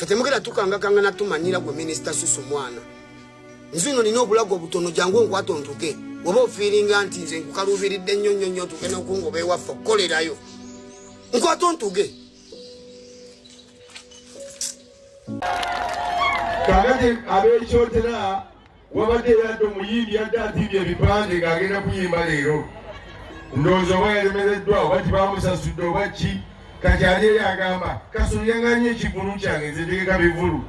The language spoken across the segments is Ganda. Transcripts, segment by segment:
Fetemukira tukanga kanga natumanyira gwe Minister Susu mwana. Nzino nina obulago butono jangu nkwato ntuke. Woba feelinga anti nze nkukalubiridde nnyo tuke n'okungoba ewaffe okukolerayo. Nkwato ntuge. Kakati abeekyotera wabadde yadde omuyimbi yadde atiibye ebipande ng'agenda kuyimba leero. Ndowooza oba yalemereddwa oba tibamusasudde oba ki kati ali eri agamba kasonyaŋŋanya ekivulu kyange nze ntegeka bivulu.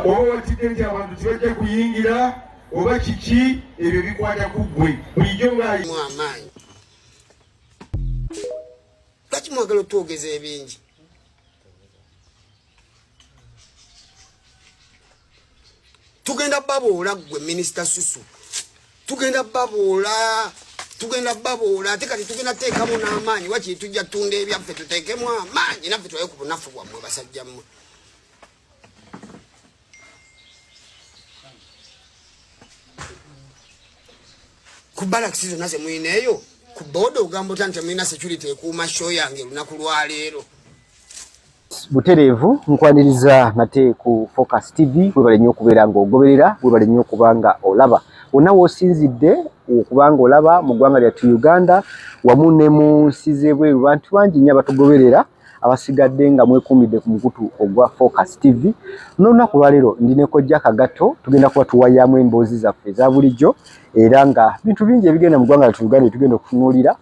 Oba watidde nti abantu tibajja kuyingira oba kiki ebyo bikwata ku ggwe bulijjo ng'alimu amaanyi. Lwaki mwagala otwogeza ebingi? Tugenda baboola gwe Minister Susu. Tugenda baboola ate kati tugenda teekamu n'amaanyi wakiri tujja tunda ebyaffe tuteekemu amaanyi naffe twaye ku bunafu bwammwe basajja mmwe. Ku balakisi zonna ze muyineeyo ku booda ogamba otya nti temulina security ekuuma show yange lunaku lwaleero. Butereevu nkwaniriza nate ku Focus TV webale nnyo okubeera ng'ogoberera webale nnyo okubanga olaba wonna w'osinzidde okubanga olaba mu ggwanga lyattu Uganda wamu ne mu nsi z'ebweru bantu bangi nnyo abatugoberera abasigadde nga mwekuumidde ku mukutu ogwa Focus TV. N'olunaku lwaleero ndi ne Kojja Kagato tugenda kuba tuwayaamu emboozi zaffe eza bulijjo era nga bintu bingi ebigenda mu ggwanga lyattu Uganda tugenda okutunuulira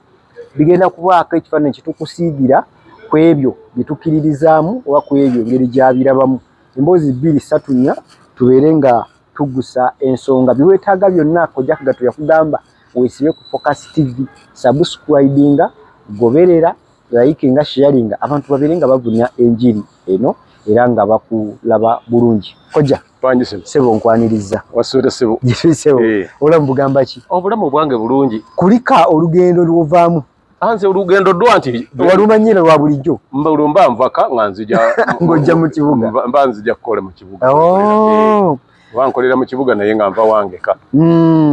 bigenda kubaako ekifaananyi kitukusiigira ku ebyo bitukkiririzaamu oba ku ebyo engeri gy'abirabamu. Emboozi 2-3 tubeere nga tugusa ensonga biweetaaga byonna. Kojja Kagato yakugamba weesibe ku Focus TV, subscribinga, goberera, likinga, sharinga, abantu babeere nga bavunya enjiri eno era nga bakulaba bulungi. Kojja Panji sebo nkwaniriza. Wasura sebo. Sebo. Olamu bugamba ki? Obulamu bwange bulungi. Kulika olugendo lwovaamu. Anze olugendo dwanti walumanyira lwa bulijjo. Mbulumba nvaka nganzija ngojja mu kibuga. Mbanzija kukola mu kibuga. Oh. Wankolera mu kibuga naye nga nva wangeka.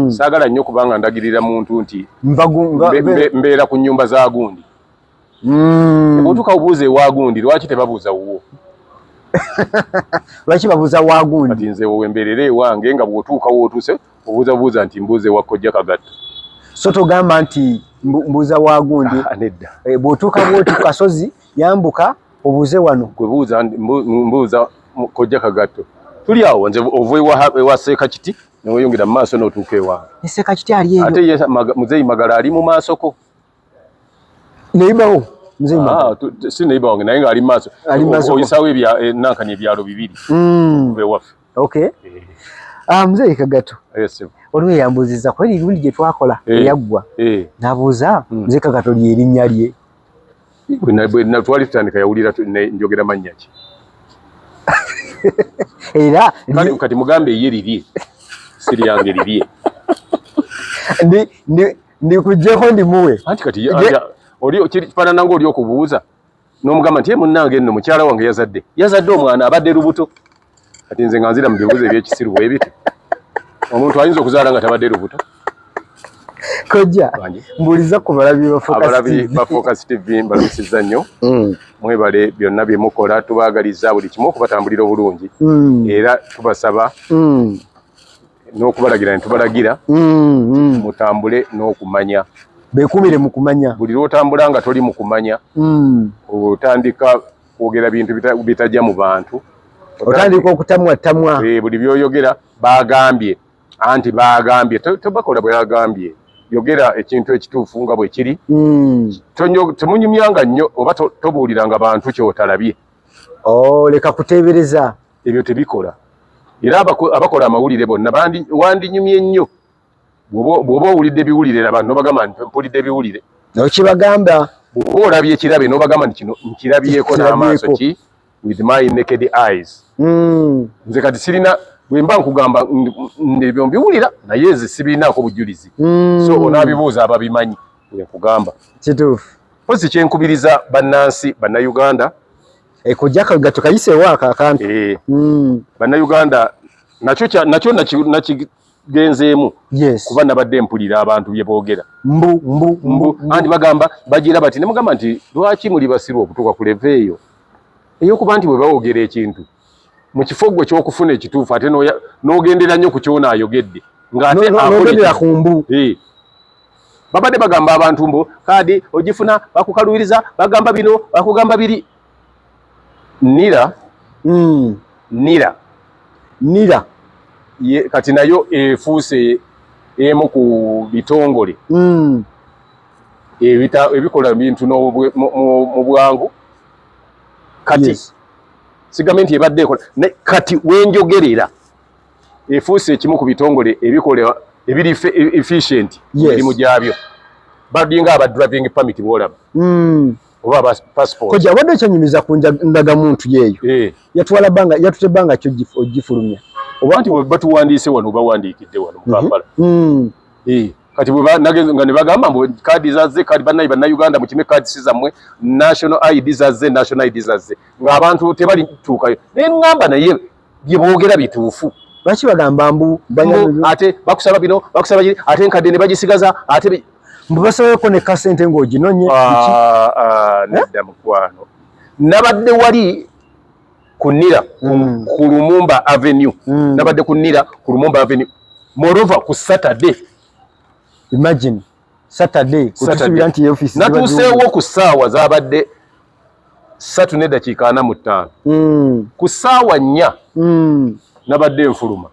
Sagala nnyo kubanga ndagirira muntu nti mbeera ku nnyumba za gundi. Otuka ubuuze wa gundi lwaki tebabuuza wuwo? Lwaki babuuza wa gundi? Kati nze wowe mberere wange nga bw'otuuka wootuse obuuza nti mbuuze wa Kojja Kagato. So togamba nti mbuuza wa gundi. Nedda. Bw'otuuka bw'oti ku kasozi yambuka obuuze wano. Kwebuuza mbuuza Kojja Kagato. Tuli awo nze ova ewa Seekakiti neweyongera mu maaso n'otuuka ewange. Seekakiti ali eyo. Ate ye Muzeeyi Magala ali mu maasoko. Neighbor Muzeeyi Magala. Si neighbor wange naye nga ali mu maaso. Oyisaawo nankani ebyalo bibiri. Waffe. Okay. Muzeeyi Kagato. Yes. Olwe yambuziza kweli ebirundi gye twakola eyaggwa. Nabuuza Muzeeyi Kagato lye erinnya lye. Bwe twali tutandika yawulira njogera mannya ki. Era kati mugambe ye lirye. Siri yange lirye. Ndi kujjeko ndimuwe. Anti kati oli kifaanana ng'oli okubuuza n'omugamba nti ye munnange nno mukyala wange yazadde omwana abadde lubuto. Kati nze nga nzira mu bibuuzo eby'ekisiru bwe biti. Omuntu ayinza okuzaala nga tabadde lubuto. Kojja mbuuliza ku balabi ba Focus TV. Abalabi ba Focus TV mbalusizza nnyo. Mwebale byonna bye mukola tubaagaliza buli kimu okubatambulira obulungi. Era tubasaba n'okubalagira ne tubalagira mutambule n'okumanya. Beekumire mu kumanya. Buli lw'otambula nga toli mu kumanya otandika kwogera bintu bitajja mu bantu. Otandika okutamwa. Buli by'oyogera baagambye anti baagambye tobakola bwe yagambye. Yogera ekintu ekituufu nga bwe kiri. Temunyumyanga nnyo oba tobuuliranga bantu kyotalabye. Leka kuteebereza. Ebyo tebikola. Era abakola amawulire bonna wandinyumye nnyo bw'oba owulidde biwulire abantu n'obagamba nti mpulidde biwulire. Nokibagamba. Bw'oba olabye ekirabe n'obagamba nti kino nkirabyeko n'amaaso ki with my naked eyes. Nze kati sirina bwe mba nkugamba ebyo mbiwulira naye nze sibirinaako bujulizi. So onaabibuuza ababimanyi bwe nkugamba. Kituufu. Mpozi kyenkubiriza bannansi bannayuganda. Kojja Kagato kayiseewo akantu. Bannayuganda nakyo nakigenzeemu. Kuba nabadde mpulira abantu bye boogera. Anti bagamba bagira bati ne mugamba nti lwaki muli basiru okutuuka ku leve eyo. eyokuba nti bwe bawogera ekintu mu kifo gwe ky'okufuna ekituufu ate n'ogendera nnyo ku kyona ayogedde ng'ate n'ogendera ku mbu. Babadde bagamba abantu mbu kaadi ogifuna bakukaluubiriza bagamba bino bakugamba biri. Nira kati nayo efuuse emu ku bitongole ebikola bintu mu bwangu kati sigamenti ebadde ekola kati wenjogerera efuuse ekimu ku bitongole ebikola ebiri efficient emirimu gyabyo badinga aba driving permit bolaba oba passport koja wadde kyanyumiza ku ndagamuntu yeeyo yatute banga kyo ogifulumya oba nti batuwandiise wano bawandiikidde wano mu Kampala kati nga ne bagamba mbu kaadi zazze kaadi bannayuganda mukime kaadi zammwe national ID zazze ng'abantu tebalituukayo naye ŋŋamba naye bye boogera bituufu. Lwaki bagamba mbu ate bakusaba bino bakusaba giri ate enkadde ne bagisigaza ate mbu basabako ne kasente ng'oginonye. Nedda mukwano nabadde wali kunira ku Lumumba Avenue nabadde kunira ku Lumumba Avenue moreover ku Saturday. Imagine Saturday kutusubira nti office natuseewo ku ssaawa zabadde 3:45 ku ssaawa 4 nabadde enfuluma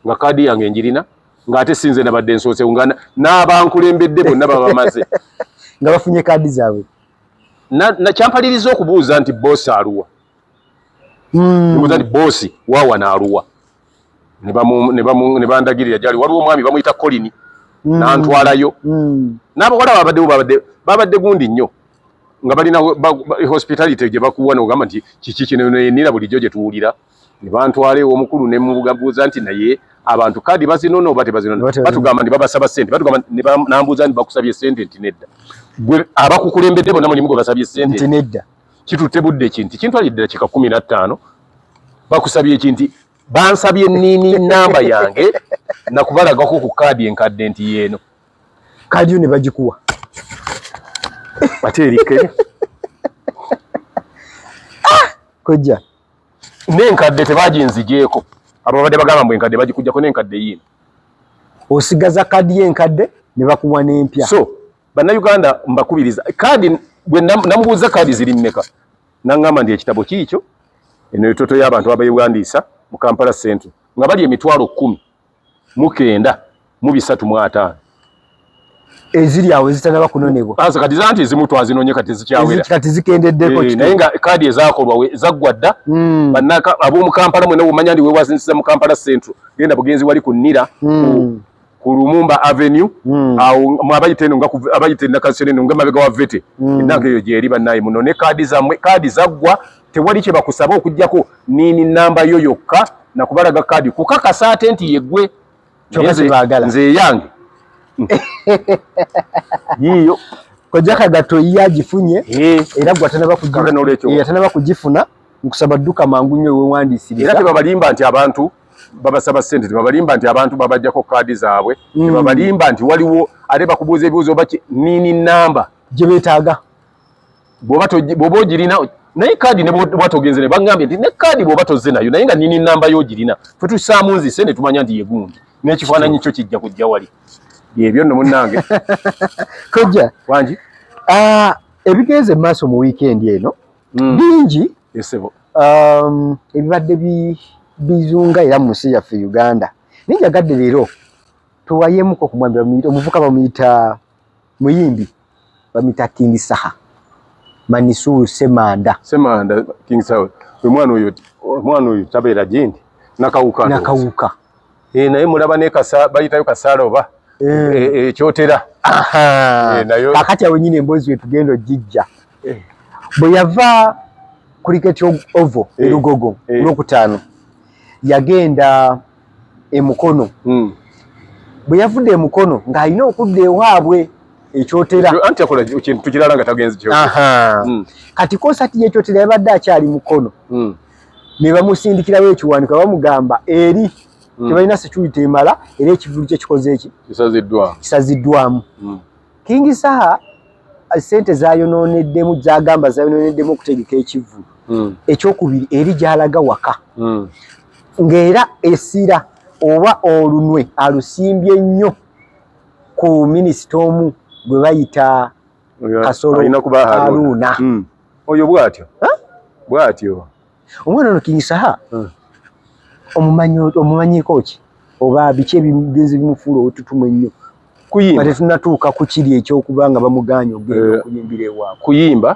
nga kaadi yange njirina ng'ate sinze nabadde nsoose ungana n'abankulembedde bonna babamaze nga bafunye kaadi zaabwe kyampaliriza okubuuza nti boosi aluwa nti boosi waawa n'aluwa ne bandagirira gyali waliwo omwami bamuyita Colini n'antwalayo n'abawala babadde gundi nnyo nga balina hospitality gye bakuwa n'ogamba nti kiki kino yenira bulijjo gye tuwulira ne bantwala ew'omukulu ne mubuuza nti naye abantu kaadi bazinono oba tebazinono batugamba nti babasaba ssente nambuuza nti bakusabye ssente nti nedda gwe abakukulembedde bonna mulimu gwe basabye ssente nti nedda kitutte budde kinti kintwalidde dakika 15 bakusabye ekinti bansabye nini namba yange nakubalagako ku kaadi enkadde nti yeeno kaadi yo ne bagikuwa ate erike kojja n'enkadde tebaginzigyeko abo babadde bagamba mbu enkadde bagikujjako n'enkadde yiino osigaza kaadi y'enkadde ne bakuwa n'empya. So bannayuganda mbakubiriza kaadi bwe namubuuza kaadi ziri mmeka naŋŋamba ndi ekitabo kiikyo eno etoto y'abantu abeewandiisa mu Kampala Central nga bali 19,935 eziri awo ezitanaba kunonebwa asa kati zanti ezimu twazinonye kati zikyawera kati zikendeddeko naye nga kaadi ezaakolwa zaggwa dda bannaka ab'omu Kampala mwena bumanya ndi weewasinzisa mu Kampala Central genda bugenzi wali ku Nira ku Lumumba Avenue awo abayite eno nga abayite nakasene eno nga mabega wa vete enange eyo gyeri bannaye muno ne kaadi zammwe kaadi zaggwa tewali kye bakusaba okujjako nini namba yo yokka nakubalaga kaadi kukakasa ate nti yeggwe nze yange yiyo kojja kagato yagifunye era gwatanaba kugifuna nkusaba dduka mangu nnyo wewandiisiriza era tebabalimba nti abantu babasaba ssente tebabalimba nti abantu babajjako kaadi zaabwe tebabalimba nti waliwo ate bakubuuza ebibuuzo baki nini namba gye beetaaga bw'oba ogirina naye kaadi ne bw'oba togenze ne baŋŋambye nti ne kaadi bw'oba tozze nayo naye nga nini namba y'ogirina fe tusaamu nzise ne tumanya nti yegundi n'ekifaananyi kyo kijja kujja wali ebyo nno munnange kojja wangi ebigenze mu maaso mu wiikendi eno bingi ebibadde bizunga era mu nsi yaffe Uganda naye njagadde leero tuwayemuko okumwambi omuvuka bamuyita muyimbi bamuyita King Saha Manisuru Semanda King Saha omwana oyo tabeera gindi nakawuka naye mulaba nekasa bayitayo kasaala oba ekyotera kakati awo nyine emboozi wetugenda ogijja bwe yava cricket ovo Lugogo olwokutaano yagenda emukono bwe yavudde emukono ng'alina okudda ewaabwe ekyotera anti akola kintu kirala nga tagenzi kati konsati yekyotera yabadde akyali mukono ne bamusindikirawo ekiwandiiko bamugamba eri tebalina security emala era ekivulu kye kikoze eki kisaziddwamu King Saha sente zayononeddemu zagamba zayononeddemu okutegeka ekivulu ekyokubiri eri gyalaga waka ng'era essira oba olunwe alusimbye nnyo ku minisita omu gwe bayita Kasolo Haruna oyo bwatyo omwana ono King Saha omumanyiko ki oba biki ebigenzi bimufuula otutumu ennyo kuyimba ate tunatuuka ku kiri ekyokuba nga bamuganye ogenda okuyimbira ewaabwe kuyimba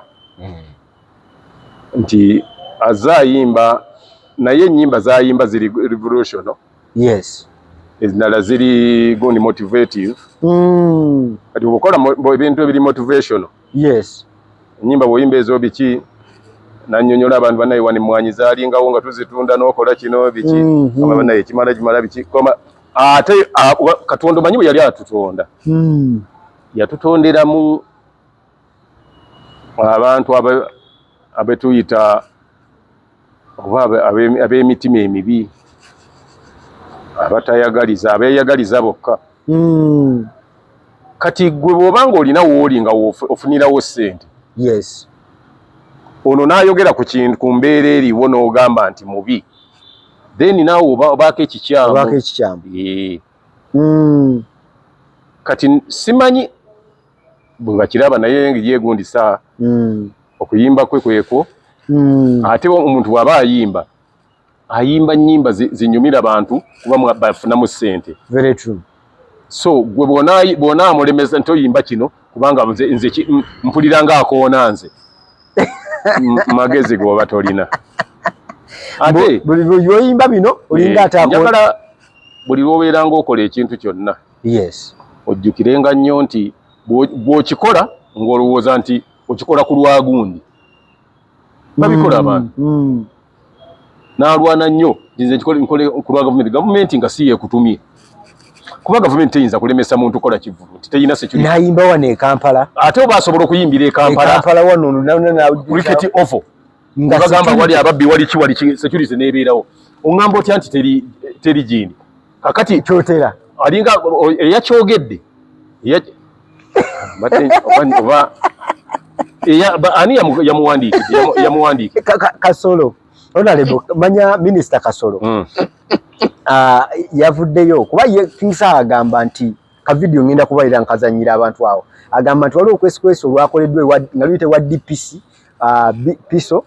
nti azayimba naye ennyimba zayimba ziri revolutional yes ezinala ziri gundi motivative kati obukola ebintu ebiri motivational yes ennyimba bw'oyimba ezo biki nannyonnyola abantu bannaye wano emmwanyi zaalingawo nga tuzitunda n'okola kino biki aba bannaye kimala biki ate Katonda omanyi bwe yali atutonda yatutonderamu abantu abetuyita oba ab'emitima emibi abatayagaliza abeeyagaliza bokka kati gwe bw'obanga olina wooli nga ofunirawo ssente yes ono n'ayogera ku mbeera eriwo n'ogamba nti mubi then naawe obaako ekikyamu kati simanyi bwe bakiraba naye ngeri egundi saa okuyimba kwe kweko ate omuntu bw'aba ayimba nnyimba zinyumira abantu kuba bafunamu ssente very true so gwe bw'onaamulemeza nti oyimba kino kubanga nze mpulira ng'akoona nze magezi g'oba tolina ate bw'oyimba bino olinga njagala buli lw'obeera ng'okola ekintu kyonna yes ojjukirenga nnyo nti bw'okikola ng'olowooza nti okikola ku lwagundi babikola abantu n'alwana nnyo nze nkole ku lwa gavumenti nga si yeekutumye kuba gavumenti teyinza kulemesa muntu kola kivulu nti teyina security n'ayimba wano e Kampala ate oba asobola okuyimbira e Kampala wano cricket oval nga bagamba wali ababbi wali security n'ebeerawo oŋŋamba otya nti teri gindi kakati kyotera alinga eyakyogedde ani yamuwandiikidde Kasolo Honorable manya Minister Kasolo yavuddeyo kuba King Saha agamba nti ka video ngenda kubalira nkazanyira abantu awo agamba nti waliwo okwesikweso olwakoleddwa nga luyite wa DPC piso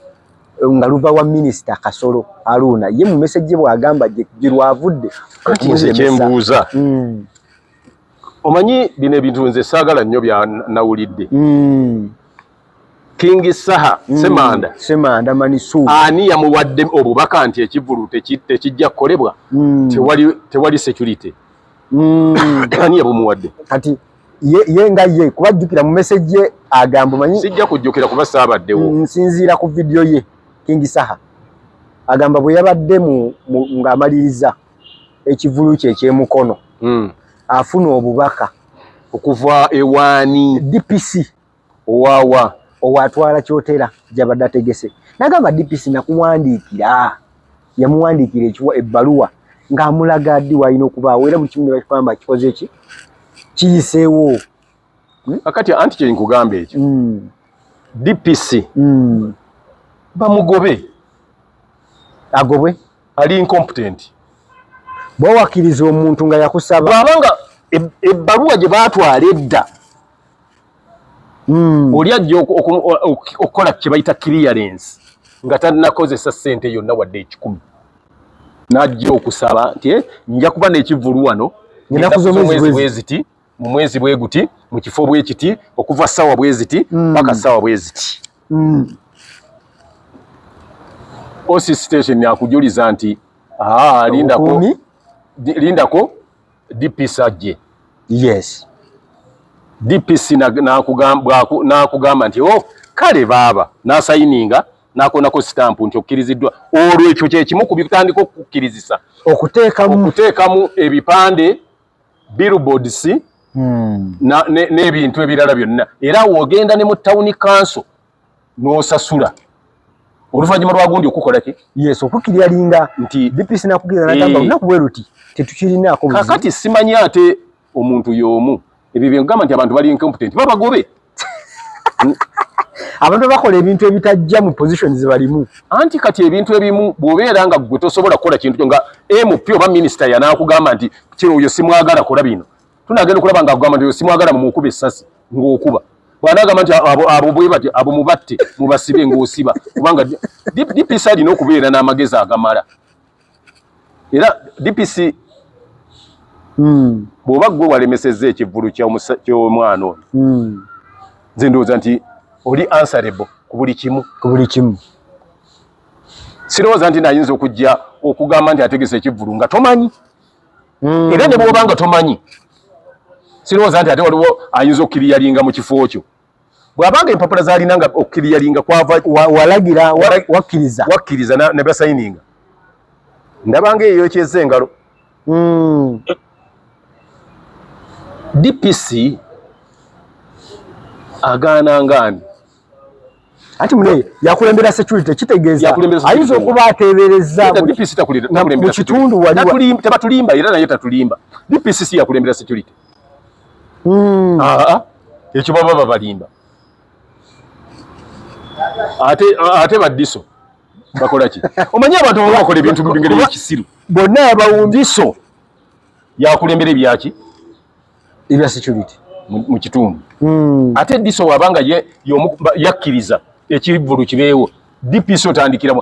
nga luva wa Minister Kasolo Haruna ye mu message bw'agamba gye lwavudde kyembuuza omanyi bino ebintu nze saagala nnyo bya nawulidde King Saha Semanda Manisu ani yamuwadde obubaka nti ekivulu tekijja kukolebwa tewali security ani yabumuwadde kati ye nga ye kubajjukira mu message agamba manyi sijja kujjukira kuba saabaddewo nsinziira ku video ye King Saha agamba bwe yabadde ng'amaliriza ekivulu kye ekyemukono afuna obubaka okuva ewaani DPC owawa owatwala kyotera gyabadde ategese nagamba DPC nakuwandiikira yamuwandiikira ebbaluwa ng'amulaga ddi walina okubaawo era buli kimu ne bakigamba kikoze ki kiyiseewo kakati anti kye nkugamba ekyo DPC bamugobe agobwe ali incompetent bw'owakkiriza omuntu nga yakusaba bw'abanga ebbaluwa gye baatwala edda oli ajja okukola kye bayita clearance nga talinakozesa ssente yonna wadde 10 n'ajja okusaba nti nja kuba n'ekivulu wano omwezi bweziti mu mwezi bwe guti mu kifo bwe kiti okuva ssaawa bwe ziti paka ssaawa bwe ziti OC station yakujuliza nti lindako DPC ajje yes DPC n'akugamba nti kale baaba n'asayininga n'akonako sitampu nti okkiriziddwa olwo ekyo kyekimu ku bitandika okukkirizisa okuteekamu ebipande billboards n'ebintu ebirala byonna era wogenda ne mu town council n'osasula oluvannyuma lwagundi okukola ki yes okukkirira linga nti DPC n'akugiriza n'agamba olunaku bwe luti tetukirinaako kakati simanyi ate omuntu y'omu ebyo bye nkugamba nti abantu bali incompetent babagobe abantu bakola ebintu ebitajja mu positions balimu anti kati ebintu ebimu bw'obeera nga gwe tosobola kukola kintu nga MP oba minisita yanaakugamba nti kino oyo simwagala kola bino tunagenda okulaba nga akugamba nti oyo simwagala mumukuba essasi ng'okuba bw'anaagamba nti abo bwe bati abo mubatte mubasibe ng'osiba kubanga DPC alina okubeera n'amagezi agamala era DPC bw'oba gwe walemesezza ekivvulu ky'omwana ono nze ndowooza nti oli answerable ku buli kimu sirowooza nti nayinza okujja okugamba nti ategese ekivvulu nga tomanyi era ne bw'oba nga tomanyi sirowooza nti ate waliwo ayinza okkiriyalinga mu kifo kyo bw'abanga empapula z'alina nga okkiriyalinga kwava walagira wakkiriza ne basayininga ndabanga eyo yokyeza engalo DPC agaanangaani ati mune yakulembera security kitegeeza ayinza okuba ateebereza DPC mu kitundu wali tebatulimba era naye tatulimba DPC si yakulembera security ekyo baba babalimba ate baddiso bakola ki omanyi abantu baba bakola ebintu mu ngeri y'ekisiru bonna abawundiso yakulembera ebyaki ebya security mu kitundu ate diso wabanga yakkiriza ekivvulu kibeewo DPC otandikira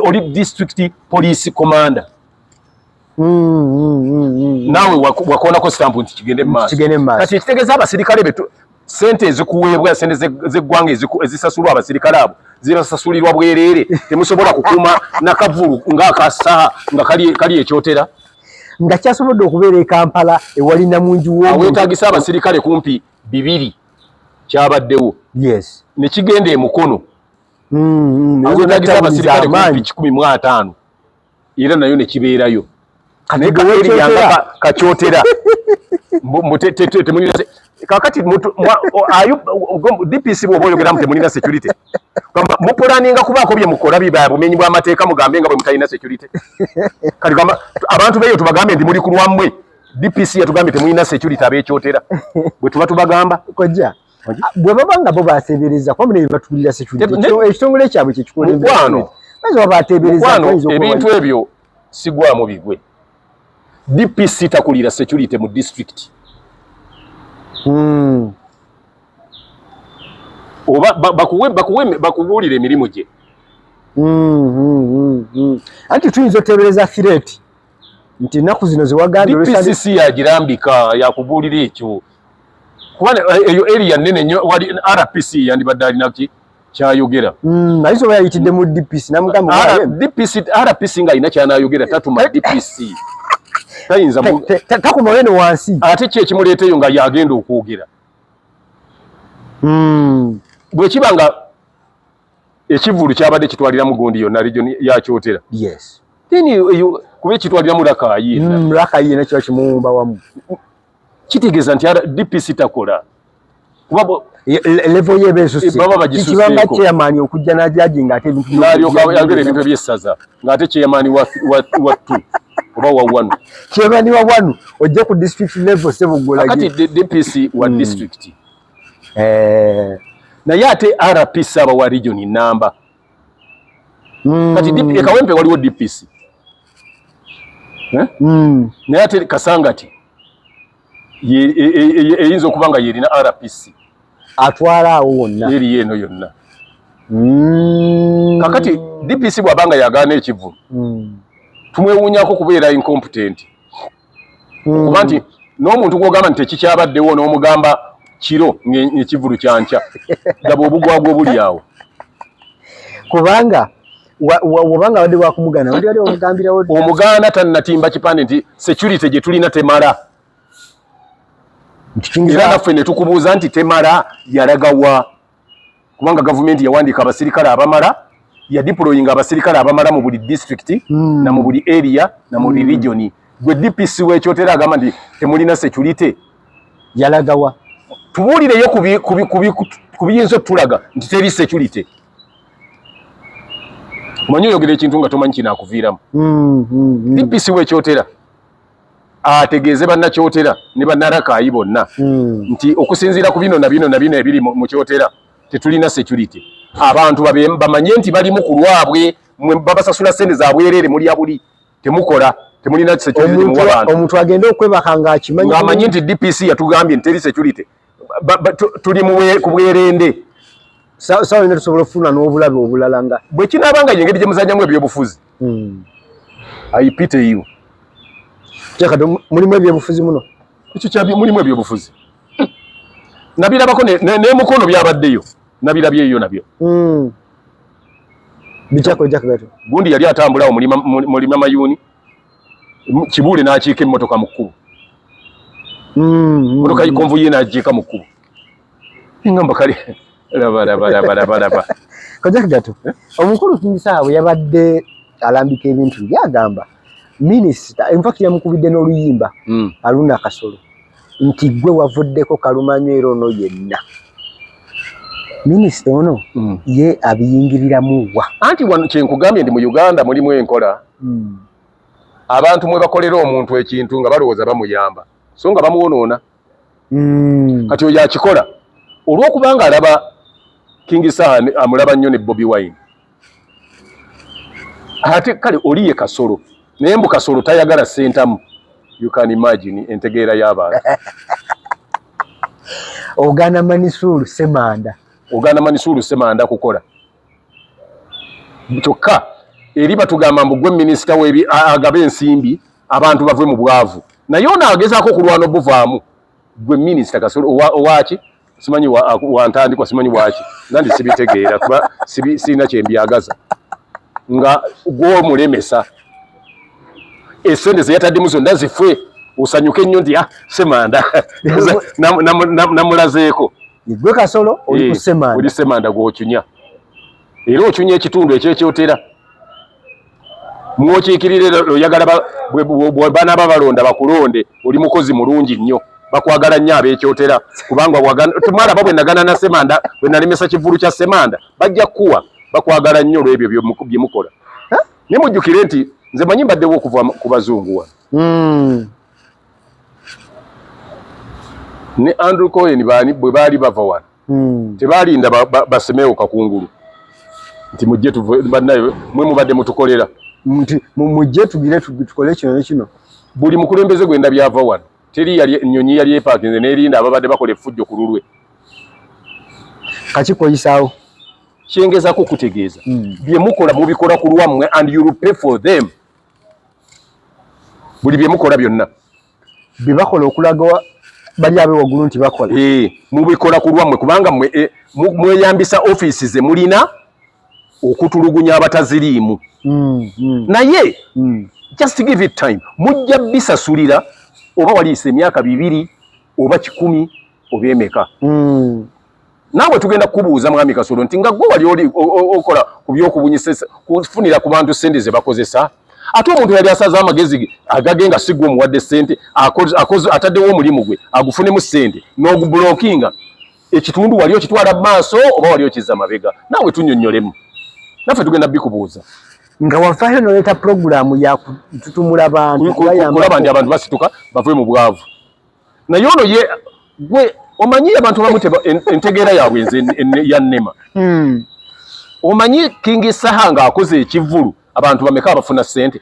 oli district police commander naawe wakoonako stampu nti kigende mu maaso kati ekitegeeza abasirikale betu sente ezikuweebwa sente z'eggwanga ezisasulwa abasirikale abo zibasasulirwa bwereere temusobola kukuuma nakavvulu ng'akasaha nga kali ekyotera nga kyasobodde okubeera e Kampala ewali namungi weetaagisa abasirikale kumpi 2 kyabaddewo yes ne kigenda e Mukono weetaagisa abasirikale kumpi 15 era nayo ne kibeerayo kakyotera temulina kakati DPC bw'oba oyogeramu temulina security mupulaninga kubaako bye mukola biba bumenyi bw'amateeka mugambe nga bwe mutalina security kati abantu beeyo tubagambe nti muli ku lwammwe DPC yatugambye temulina security abeekyotera bwe tuba tubagamba kojja bwe baba nga bo basebereza kwa mune batulira security ekitongole kyabwe kyekikolekwano ebintu ebyo sigwamu bigwe DPC takulira security mu district oba bakubuulira emirimu gye anti tuyinza oteebereza threat nti ennaku zino zewagambye DPC yagirambika yakubuulira ekyo kubana eyo area nnene nnyo wali RPC yandibadde alinaki kyayogera ayinza oba yayitidde mu DPC namugamba RPC nga alina kyanayogera tatuma DPC tayinza takuma wene wansi ate ki ekimuleeteyo nga yagenda okwogera bwe kiba nga ekivvulu kyabadde kitwaliramu gundi yonna region yakyotera yes kuba ekitwaliramu Rakayina kiba kimuwumba wamu kitegeeza nti DPC takola level yebeekibanga chairman okujja n'ajaji ng'ate ebintu ebintu ebyessaza ng'ate chairman wa 2 oba wa 1 chairman wa 1 ojja ku district level Ssebuggula kati DPC wa district naye ate RPC aba wa region namba kati e Kawempe waliwo DPC naye ate Kasangati eyinza okuba nga yerina RPC atwala awo wonna eri yeno yonna kakati DPC bw'abanga yagaana ekivvulu tumwewuunyako kubeera incompetent kuba nti n'omuntu gw'ogamba nti tekikyabaddewo n'omugamba kiro ng'ekivvulu kyankya gaba obugwagwa obuli awo kubanga wabanga wadde wakumugana wali omugambirawo omugaana tannatimba kipande nti security gye tulina temala era naffe ne tukubuuza nti temala yalagawa kubanga gavumenti yawandiika abasirikale abamala yadiployinga abasirikale abamala mu buli district na mu buli area na mu buli region gwe DPC w'ekyotera agamba nti temulina security yalagawa tubuulireyo ku biyinza otulaga nti teri security manyi oyogera ekintu nga tomanyi kinaakuviiramu DPC w'ekyotera ategeeze bannakyotera ne bannarakayi bonna nti okusinziira ku bino na bino na bino ebiri mu kyotera tetulina security abantu bamanye nti bali mu kulwabwe babasasula sente za bwerere muri abuli temukola temulina security mu abantu omuntu agenda okwebaka nga akimanyi ng'amanyi nti DPC yatugambye nteri security tuli ku bwerende sawa ine tusobola okufuna n'obulabe obulala nga bwe kinaabanga yengeri gye muzannyamu ebyobufuzi ayipite iyo kyakati mulimu ebyobufuzi muno ekyo kyabi mulimu ebyobufuzi nabirabako n'emukono byabaddeyo nabirabyeyo nabyo bikyako jakagato gundi yali atambulawo mulima mayuni Kibuule n'akiika emmotoka mu kkubo motoka yikonvuye n'agiika mu kkubo ngamba kale laba kajakagato omukulu Kingisaawe yabadde alambika ebintu byagamba minisita in fact yamukubidde n'oluyimba Aluna Kasolo nti gwe wavuddeko Kalumanywera ono yenna minisita ono ye abiyingiriramu wa anti wano kyenkugambye ndi mu Uganda mulimu enkola abantu mwe bakolera omuntu ekintu nga balowooza bamuyamba so nga bamuwonoona kati oyo akikola olw'okubanga alaba Kingisaawe amulaba nnyo ne Bobi Wine ate kale oliye Kasolo naye mbu Kasolo tayagala sentamu you can imagine entegeera y'abantu Ogana Manisulu Semanda kukola kyokka eri batugamba mbu gwe minisita webi agabe ensimbi abantu bave mu bwavu naye ono agezaako okulwana obuvaamu gwe minisita Kasolo owaki simanyi wantandikwa simanyi waki nandi sibitegeera kuba sirina kyembyagaza nga gw'omulemesa esente zeyataddimu zonna zifwe osanyuke nnyo nti Semanda namulazeeko gwe Kasolo oli ku Semanda oli Semanda gw'okyunya era okyunya ekitundu ekyekyotera mwokiikirire oyagala banaaba balonda bakulonde oli mukozi mulungi nnyo bakwagala nnyo ab'ekyotera kubanga tumwalaba bwe nagana na Semanda bwe nalemesa kivulu kya Semanda bajja kuwa bakwagala nnyo olw'ebyo bye mukola ne mujjukire nti nze manyi mbaddewo okuva ku bazungu wano ne Andrew Cohen bwe baali bava wano tebaalinda basemeewo kakungulu nti mujje bannaye mwe mubadde mutukolera nti mujje tugire tukole kino ne kino buli mukulembeze gwenda byava wano teri yali ennyonyi yali epakinze n'erinda ababadde bakola effujjo ku lulwe kakikoyisaawo kyengezaako okutegeeza bye mukola mubikola ku lwammwe and you will pay for them buli bye mukola byonna bye bakola okulaga bali abe waggulu nti bakola mubikola ku lwammwe kubanga mweyambisa ofiisi ze mulina okutulugunya abataziriimu naye just give it time mujja bisasulira oba waliisa emyaka 2 oba 10 oba emeka naawe tugenda kukubuuza mwami Kasolo nti nga gwe wali okola ku byokubunyisa kufunira ku bantu sente ze bakozesa ate omuntu yali asaza amagezi agagenga si gwe omuwadde sente ataddewo omulimu gwe agufunemu sente n'ogubulookinga ekitundu wali okitwala maaso oba wali okizza mabega naawe tunnyonnyolemu naffe tugenda bikubuuza nga wafaayo noleeta pulogulaamu ya kututumula abantu kulaba nti abantu basituka bave mu bwavu naye ono ye gwe omanyi abantu bamu entegeera yaabwe nze ya nnema omanyi Kingisaawe ng'akoze ekivulu abantu bameka abafuna ssente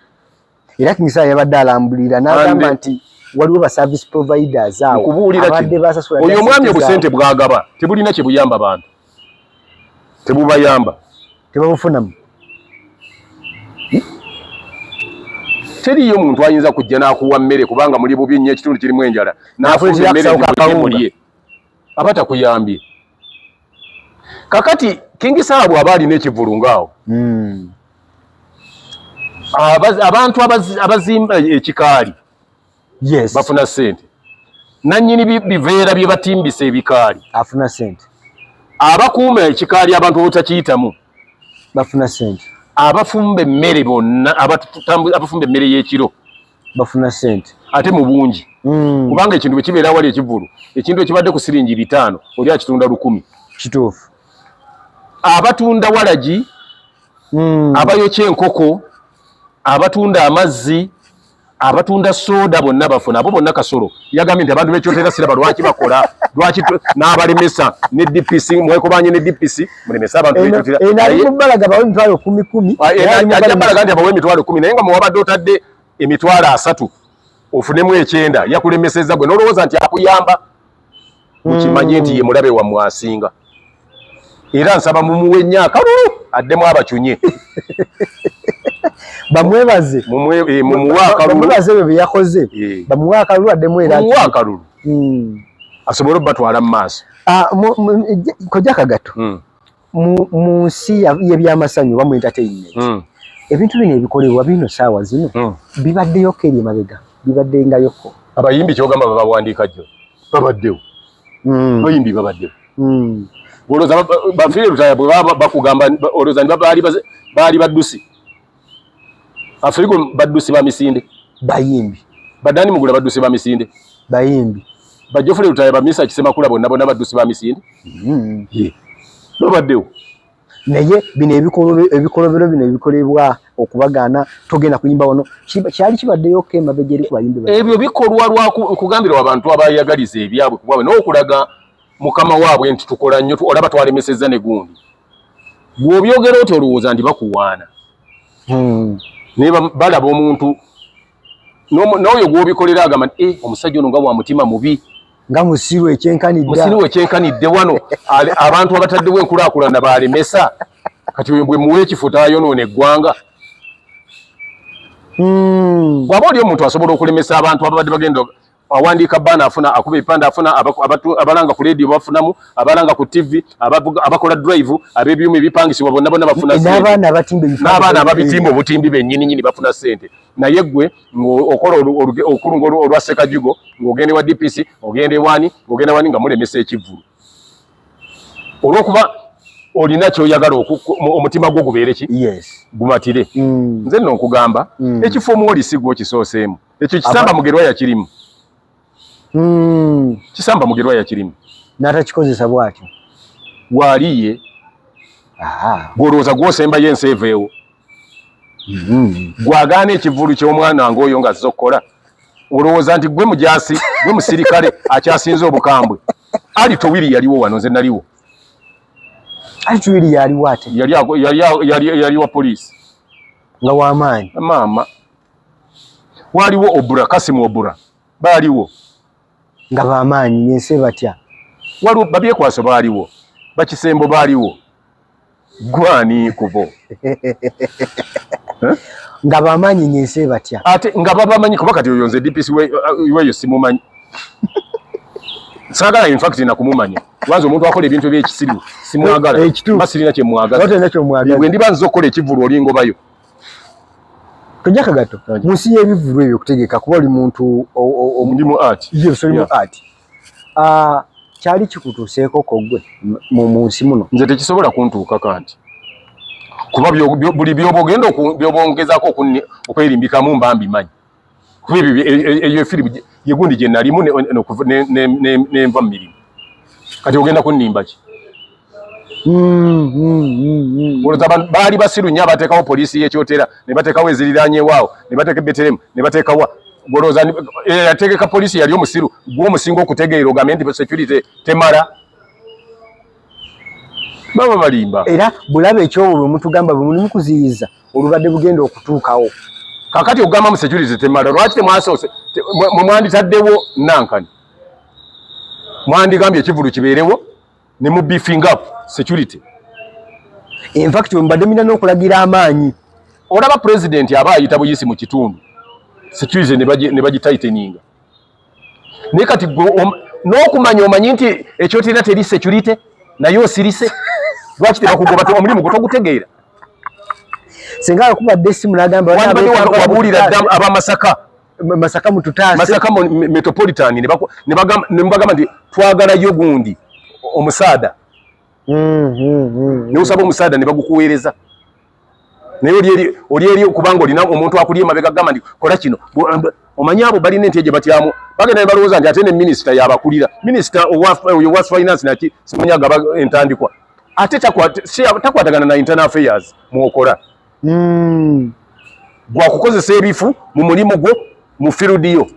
era Kingisaawe yabadde alambulira n'agamba nti waliwo ba service providers awo abadde basasula oyo omwami obusente bwagaba tebulina kye buyamba bantu tebubayamba tebabufunamu teriyo omuntu ayinza kujja n'akuwa mmere kubanga muli bubi nnyo ekitundu kirimu enjala n'afuna emmere mulye aba takuyambye kakati Kingisaawe bw'aba alina ekivulu ngaawo abantu abazimba ekikaali bafuna ssente nannyini biveera bye batimbisa ebikaali afuna ssente abakuuma ekikaali abantu obutakiyitamu bafuna ssente abafumba emmere bonna abafumba emmere y'ekiro bafuna ssente ate mu bungi kubanga ekintu bwe kibeera wali ekivulu ekintu ekibadde ku siringi 5 oli akitunda 10 kituufu abatunda walagi abayokya enkoko abatunda amazzi abatunda soda bonna bafuna abo bonna kasoro yagambye nti abantu bekyotera siraba lwaki bakola lwaki n'abalemesa ne DPC mwekobanye ne DPC mulemesa abantu bekyotera naye mubalaga bawe emitwalo 10 ajabalaga nti abawe emitwalo 10 naye nga muwabadde otadde emitwalo 3 ofunemu 9 yakulemeseza gwe nolowooza nti akuyamba mukimanye nti ye mulabe wa mwasinga era nsaba mumuwe nnyaka addemu abakyunye bamwebaze mumuwaakalubaze bwe byakoze bamuwaakalulu addemu era muwaakalulu asobole obatwala mu maaso koja kagato mu nsi y'ebyamasanyu oba mu entertainment ebintu bino ebikolebwa bino saawa zino bibaddeyo keri mabega bibaddengayoko abayimbi kyogamba babawandiika jjo babaddewo bayimbi babaddewo olowooza bafiire lutaya bwe baba bakugamba olowooza ni baali baddusi afirigo baddusi ba misinde bayimbi badani mugula baddusi ba misinde bayimbi bajofule lutaya ba misa kisemakula bonna baddusi ba misinde babaddewo naye bino ebikolobero bino ebikolebwa okubagaana togenda kuyimba wano kyali kibaddeyo kemabega eri ku bayimbi ebyo bikolwa lwakugambira abantu abayagaliza ebyabwe kubwawe n'okulaga mukama waabwe nti tukola nnyo olaba twalemesezza ne gundi bw'obyogera oti olowooza nti bakuwaana naye balaba omuntu n'oyo gw'obikolera agamba nti omusajja ono nga wa mutima mubi nga musiru ekyenkanidde wano abantu abataddewo enkulaakulana balemesa kati bwe muwa ekifo taayonoona eggwanga bw'aba oli omuntu asobola okulemesa abantu ababadde bagenda awandiika baana afuna akuba ebipande afuna abalanga ku radio bafunamu abalanga ku TV abakola drive ab'ebyuma ebipangisibwa bonna bafuna sente n'abaana ababitimba obutimbi bennyini bafuna sente naye gwe okola okulunga olwa Sekajugo ng'ogende wa DPC ogende wani ng'ogenda wani nga mulemesa ekivvulu olw'okuba olina kyoyagala omutima gwo gubeere ki gumatire nze nno nkugamba ekifo omuwoli si gwe okisooseemu ekyo kisamba mugerwa yakirimu kisamba mugerwa yakirimu n'atakikozesa bwatyo waaliye gw'olowooza gwosembayo ensi eveewo gwagaana ekivvulu ky'omwana ng'oyo nga azze okukola olowooza nti gwe mujaasi gwe musirikale akyasinze obukambwe ali towiri yaliwo wano nze naliwo ali towiri yaliwo ate yali wa poliisi nga w'amaanyi maama waaliwo Obura Kasimu Obura baaliwo nga bamaanyi nyense batya waliwo babyekwaso baaliwo bakisembo baaliwo gwani kubo nga bamaanyi nyense batya ate nga babamanyi kuba kati oyonze DPC weyo simumanyi sagala in fact nakumumanya wanze omuntu akola ebintu ebyekisiru simwagala basirina kye mwagala gwe ndiba nzo kola ekivulu olingo bayo Tojja kagato munsi y'ebivulu ebyo kutegeka kuba oli muntu omulimu art mu art kyali kikutuuseeko kogwe mu nsi muno nze tekisobola kuntuuka kanti kuba buli byobogenda byobongezaako okwerimbikamu mba mbimanyi kuba eyo efirimu yegundi gye nalimu nenva mu mirimu kati ogenda kunnimba ki baali basiru nnyo abateekawo poliisi y'ekyotera ne bateekawo eziriraanyewaawo ne bateeka Betelemu ne bateekawa golooza yategeka poliisi yali omusiru gw'omusinga okutegeera ogambe nti security temala baba balimba era bulaba ekyobo bwe mutugamba bwe mulimu kuziyiza olubadde bugenda okutuukawo kakati ogamba mu security temala lwaki temwasoose mwanditaddewo nankani mwandigambye ekivulu kibeerewo ne mu beefing up security in fact mbadde mina n'okulagira amaanyi olaba president aba ayita buyisi mu kitundu security ne bagitighteninga naye kati n'okumanya omanyi nti ekyotera teri security naye osirise lwaki tebakugoba omulimu gwe togutegeera senga akubadde essimu n'agamba wabuulira dda abamasaka Masaka mututaase Masaka metropolitan ne bagamba nti twagalayo gundi omusaada ne usaba omusaada ne bagukuweereza naye oli eri kubanga olina omuntu akuli emabega gamba nti kola kino omanyi abo balina enti gye batyamu bagenda ne balowooza nti ate ne minisita yabakulira minisita oyo wa finance naki simanyi agaba entandikwa ate takwatagana na internal affairs mwokola gwakukozesa ebifu mu mulimu gwo mu field yo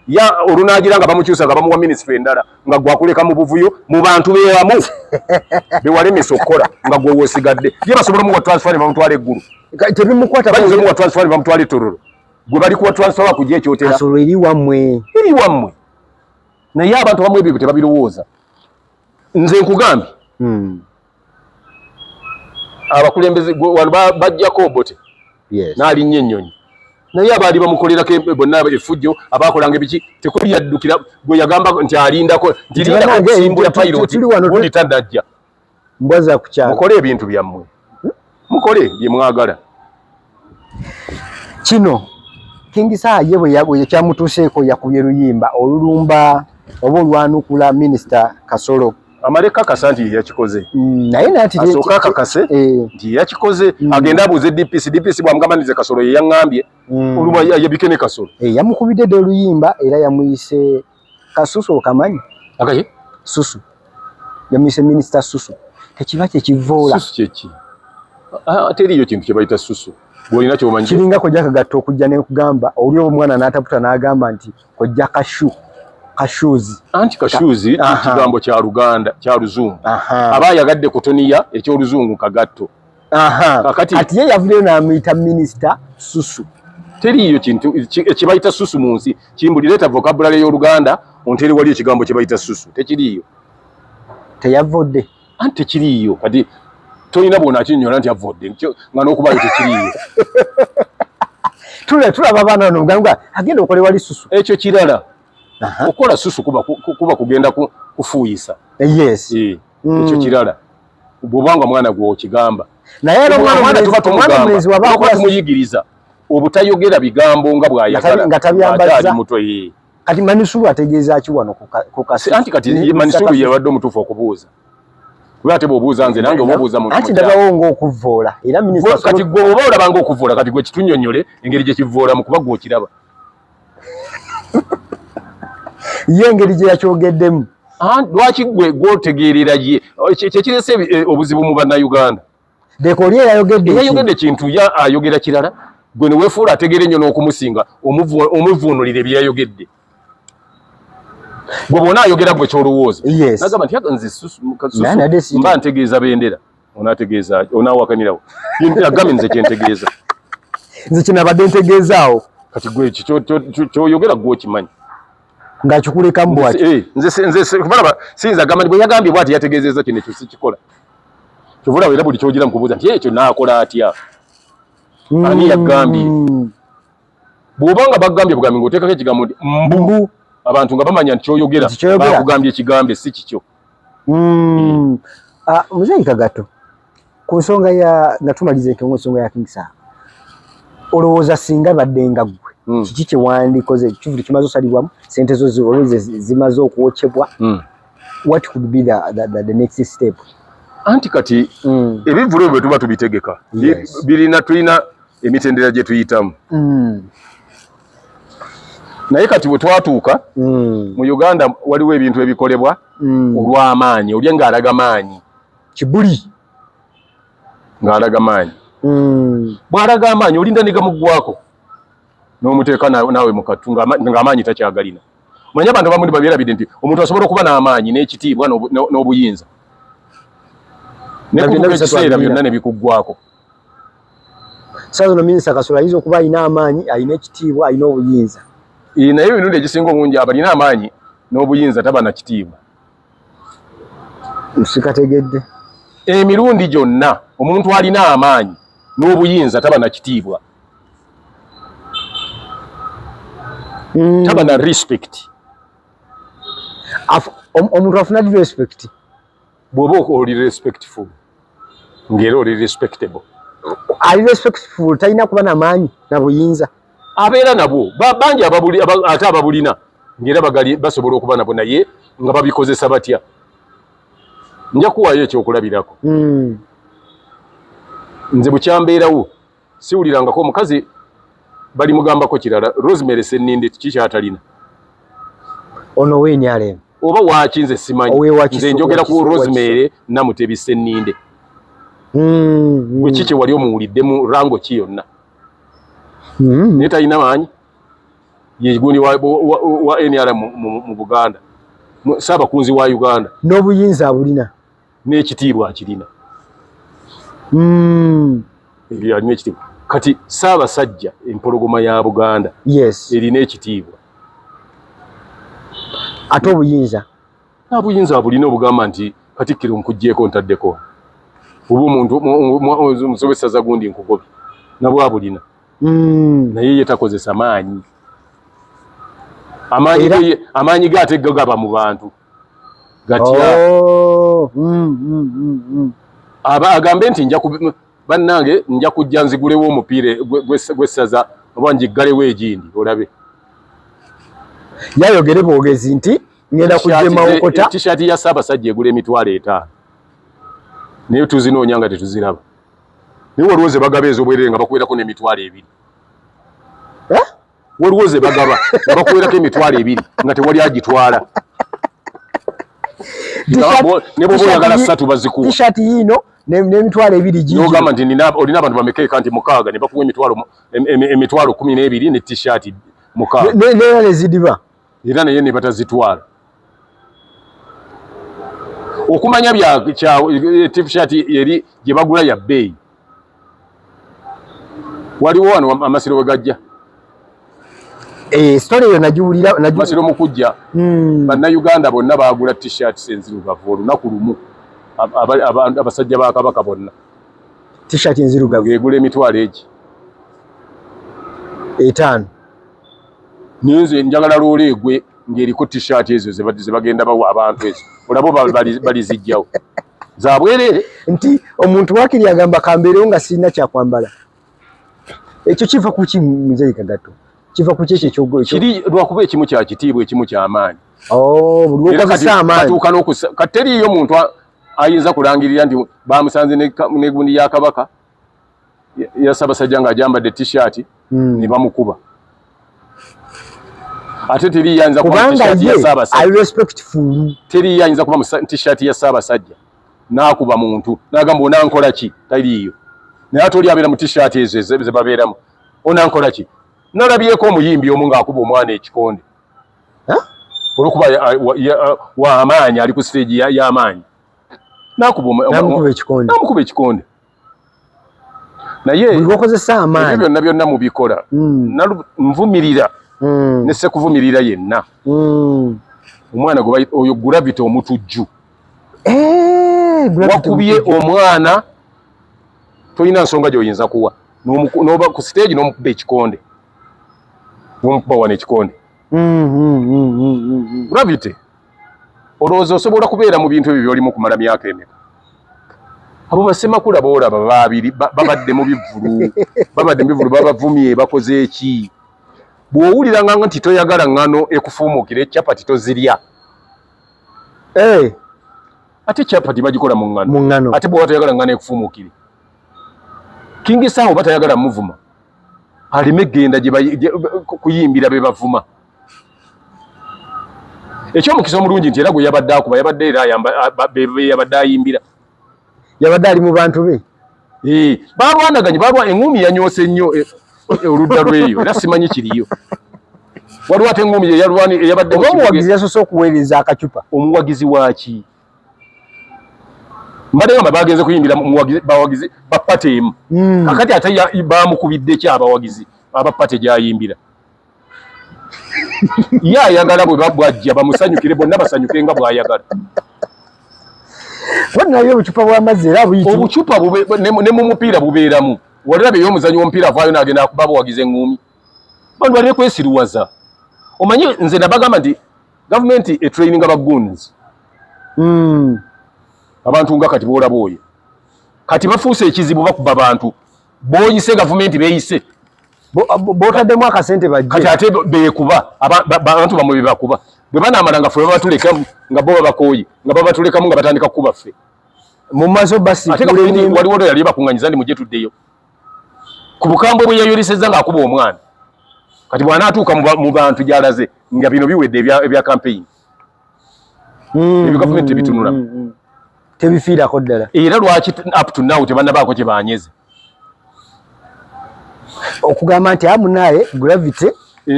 ya olunagira nga bamukyusa nga bamuwa ministry endala nga gwakuleka mu buvuyo mu bantu bewamu bewalemesa okukola nga gwe wosigadde ye basobola mu transfer bamutwala eggulu tebimukwata bayize mu transfer bamutwala ettororo gwe bali kuwa transfer kujja ekyotera kasolo eri wammwe naye abantu bamwe ebyo tebabirowooza nze nkugambye abakulembeze wano bajjako obote n'alinnya ennyonyi naye abaali bamukolerako bonna effujjo abakolanga ebiki tekuli yaddukira gwe yagamba nti alindako nti linda kusimbula pilot undi tannajja mbwaza kukyala mukole ebintu byammwe mukole bye mwagala kino King Saha ye bwe kyamutuuseeko yakubye luyimba olulumba oba olwanukula minisita Kasolo amaleka kasanti yakikoze naye nati asoka kakase nti yakikoze agenda abuze DPC bwamugambanize Kasolo ye yaŋŋambye oluma yabikene Kasolo yamukubidde de luyimba era yamuyise Kasusu okamanyi akaye Susu yamuyise minisita Susu tekiba kyekivoola Susu kyeki teriyo kintu kye bayita Susu gwolina kyomanyi kiringa kojja kagatta okujja ne kugamba oli omwana n'ataputa n'agamba nti kojja kashuzi anti kashuzi kigambo kya Luganda kya Luzungu abayagadde kutoniya eky'Oluzungu kagatto kati ye yavuddeyo n'amuyita minisita Susu teriyo kintu kibayita Susu mu nsi kimbulireeta vocabulary y'Oluganda ontere wali ekigambo kye bayita Susu tekiriyo teyavodde anti tekiriyo kati tolina bwona akinnyola nti avodde nga n'okubayo tekiriyo tulaba abaana bano muganga agenda okole wali Susu ekyo kirala okola Susu kuba kugenda kufuuyisa ekyo kirala bw'obanga mwana gwe okigamba naye omwana tuba tumugamba tumuyigiriza obutayogera bigambo nga bw'ayagala nga tabyambaza mutwe kati Manisulu ategeeza ki wano ku kasi anti kati Manisulu yabadde omutuufu okubuuza kuba ate bw'obuuza nze nange obuuza muntu anti ndabawo ng'okuvvoola era minisita kati gwe oba olaba ng'okuvvoola kati gwe kitunnyonnyole engeri gye kivvoolamu kuba gwe okiraba ye engeri gye yakyogeddemu lwaki gwe gwotegeerera ye kyekirese obuzibu mu bannayuganda deko oli eyayogedde kintu ayogera kirala gwe ne weefuula ategeera ennyo n'okumusinga omuvuunulira bye yayogedde gwe bwona ayogera gwe kyolowooza nagamba nti nze mba ntegeeza bendera onategeeza onaawakanirawo agambe nze kyentegeeza nze kinabadde ntegeezaawo kati gwe kyoyogera gwe okimanyi ng'akikulekamu bwati nze kubalaba siyinza agamba nti bwe yagambye bwati yategeezezza kino ekyo sikikola kyovulaba era buli kyogira mu kubuuza nti ekyo naakola atya ani yagambye bw'obanga bagambye bugambi ng'oteekako ekigambo nti mbu abantu nga bamanya nti kyoyogera bakugambye ekigambe si kikyo muzeeyi Kagato ku nsonga nga tumaliza ensonga ya King Saha olowooza singa badde nga ggwe kiki kye wandikoze kivulu kimaze osalibwamu sente zo zimaze okwokebwa what could be the next step anti kati ebivulu bwe tuba tubitegeka tulina emitendera gye tuyitamu naye kati bwe twatuuka mu Uganda waliwo ebintu ebikolebwa olw'amaanyi olye ng'alaga maanyi kibuli ng'alaga maanyi bw'alaga amaanyi olinda ne gamuggwako n'omuteeka naawe mu kattu ng'amaanyi takyagalina manya abantu abamu babyerabidde nti omuntu asobola okuba n'amaanyi n'ekitiibwa n'obuyinza nekutuuka ekiseera byonna ne bikuggwako saazo no minisita Kasolo ayinza okuba alina amaanyi alina ekitiibwa alina obuyinza naye emirundi egisinga omungi abalina amaanyi n'obuyinza taba na kitiibwa sikategedde emirundi gyonna omuntu alina amaanyi n'obuyinza taba na kitiibwa taba na respect omuntu afuna respect bw'oba oli respectful ng'era oli respectable ali respectful talina kuba n'amaanyi na buyinza abeera nabwo bangi ate ababulina ng'era basobola okuba nabo naye nga babikozesa batya nja kuwaayo ekyokulabirako nze bukyambeerawo siwulirangako omukazi bali mugambako kirala Rosemary Senninde kikyatalina ono weenyalemu oba waaki nze simanyi nze njogera ku Rosemary Namutebi Senninde gwe kiki wali omuwuliddemu rango ki yonna naye talina maanyi ye gundi wa NRM mu Buganda saba kunzi wa Uganda n'obuyinza abulina n'ekitiibwa akirina ebyo alina ekitiibwa kati saba sajja empologoma ya Buganda yes erina ekitiibwa ate obuyinza abulina obugamba nti Katikkiro nkujjeeko ntaddeko oba omuntu musobesa gundi nkugobye nabwo abulina naye ye takozesa maanyi amaanyi ge ate gaba mu bantu gatya agambe nti bannange nja kujja nzigulewo omupiira gw'essaza oba njiggalewo egindi olabe yayogere bwogezi nti ngenda kujja mawokota t-shirt ya Ssaabasajja egula $5,000 naye tuzinoonya nga tetuziraba naye waliwo ze bagaba ez'obwerere nga bakuwerako $2,000 waliwo ze bagaba nga bakuwerako $2,000 nga tewali agitwala ne bwoba oyagala 3 bazikuwa t-shirt yino $2,000 gino ogamba nti olina abantu bamekeeka nti 6 ne bakuwa emitwalo 12 ne t-shirt 6 neera nezidiba era naye ne batazitwala okumanya t-shirt eri gye bagula ya bbeeyi waliwo wano amasiro we gajja story yo nagiwulira amasiro mu kujja bannayuganda bonna baagula t-shirt enzirugavu olunaku lumu abasajja ba Kabaka bonna t-shirt enzirugavu egula emitwalo egi 5 ninze njagala loole egwe ng'eriko t-shirt ezo ze bagenda bawa abantu ezo olabo balizijjawo zabwerere nti omuntu wakiri agamba kambeerewo nga sirina kyakwambala ekyo kiva ku ki Muzeeyi Kagato kiva ku kyekyo ekyogo kiri lwakuba ekimu kya kitiibwa ekimu ky'amaanyi buli lwokozesa amaanyi kati teriiyo muntu ayinza kulangirira nti bamusanze ne gundi ya Kabaka ya Ssaabasajja ng'ajambadde t-shirt ne bamukuba ate teriyinza kuba t-shirt ya Ssaabasajja teriyinza kuba t-shirt ya Ssaabasajja n'akuba muntu n'agamba onankola ki taliiyo naye ate oli abeera mu t-shirt ezo ze babeeramu onankola ki nalabyeko omuyimbi omu ng'akuba omwana ekikonde olwokuba wa amaanyi ali ku stage y'amaanyi n'amukuba ekikonde naye ebyo byonna mubikola nvumirira ne sekuvumirira yenna omwana oyo Gravity omutujju wakubye omwana tolina nsonga gy'oyinza kuwa n'oba ku stage n'omukuba ekikonde n'omukuba wano ekikonde Gravity olowooza osobola kubeera mu bintu ebyo by'olimu kumala myaka emeka abo basemakula boolaba babiri babadde mu bivulu babavumye bakoze eki bw'owuliranga nti toyagala ngano ekufuumukire capati tozirya ate capati bagikola mu ngano ate bw'oba toyagala ngano ekufuumukire King Sawa batayagala muvuma alime genda kuyimbira be bavuma ekyomukisa omulungi nti era gwe yabadde akuba yabadde era yabadde ayimbira yabadde ali mu bantu be balwanaganye engumi yanyoose nnyo oludda lweyo era simanyi kiriyo waliwo ate engumi yabadde omuwagizi yasoose okuweereza akacupa omuwagizi waki mbadde gamba bagenze kuyimbira bawagizi bapate emu kakati ate bamukubidde ki abawagizi abapate gyayimbira ye ayagala bwe bwajja bamusanyukire bonna basanyuke nga bw'ayagala wanayo obucupa bw'amazzi era buyiti obucupa ne mu mupiira bubeeramu walirabe y'omuzanyi w'omupiira avaayo n'agenda akuba buwagizi engumi bantu baleme kwesiruwaza omanye nze nabagamba nti gavumenti etraininga baguns abantu nga kati boolaba oyo kati bafuuse ekizibu bakuba bantu booyise gavumenti beeyise bootaddemu akasente bajje kati ate beekuba abantu bamwe bebakuba bwe banaamala nga ffe babatuleka nga bo babakooyi nga babatulekamu nga batandika kukuba ffe mu maaso waliwo lo yali bakuŋŋanyiza ndi mujje tuddeyo ku bukambwe bwe yayolesezza ng'akuba omwana kati bw'anaatuuka mu bantu gy'alaze nga bino biwedde ebya campaign ebyo gavumenti tebitunula tebifiirako ddala era lwaki up to now tebannabaako kye baanyeze okugamba nti amunaye Gravity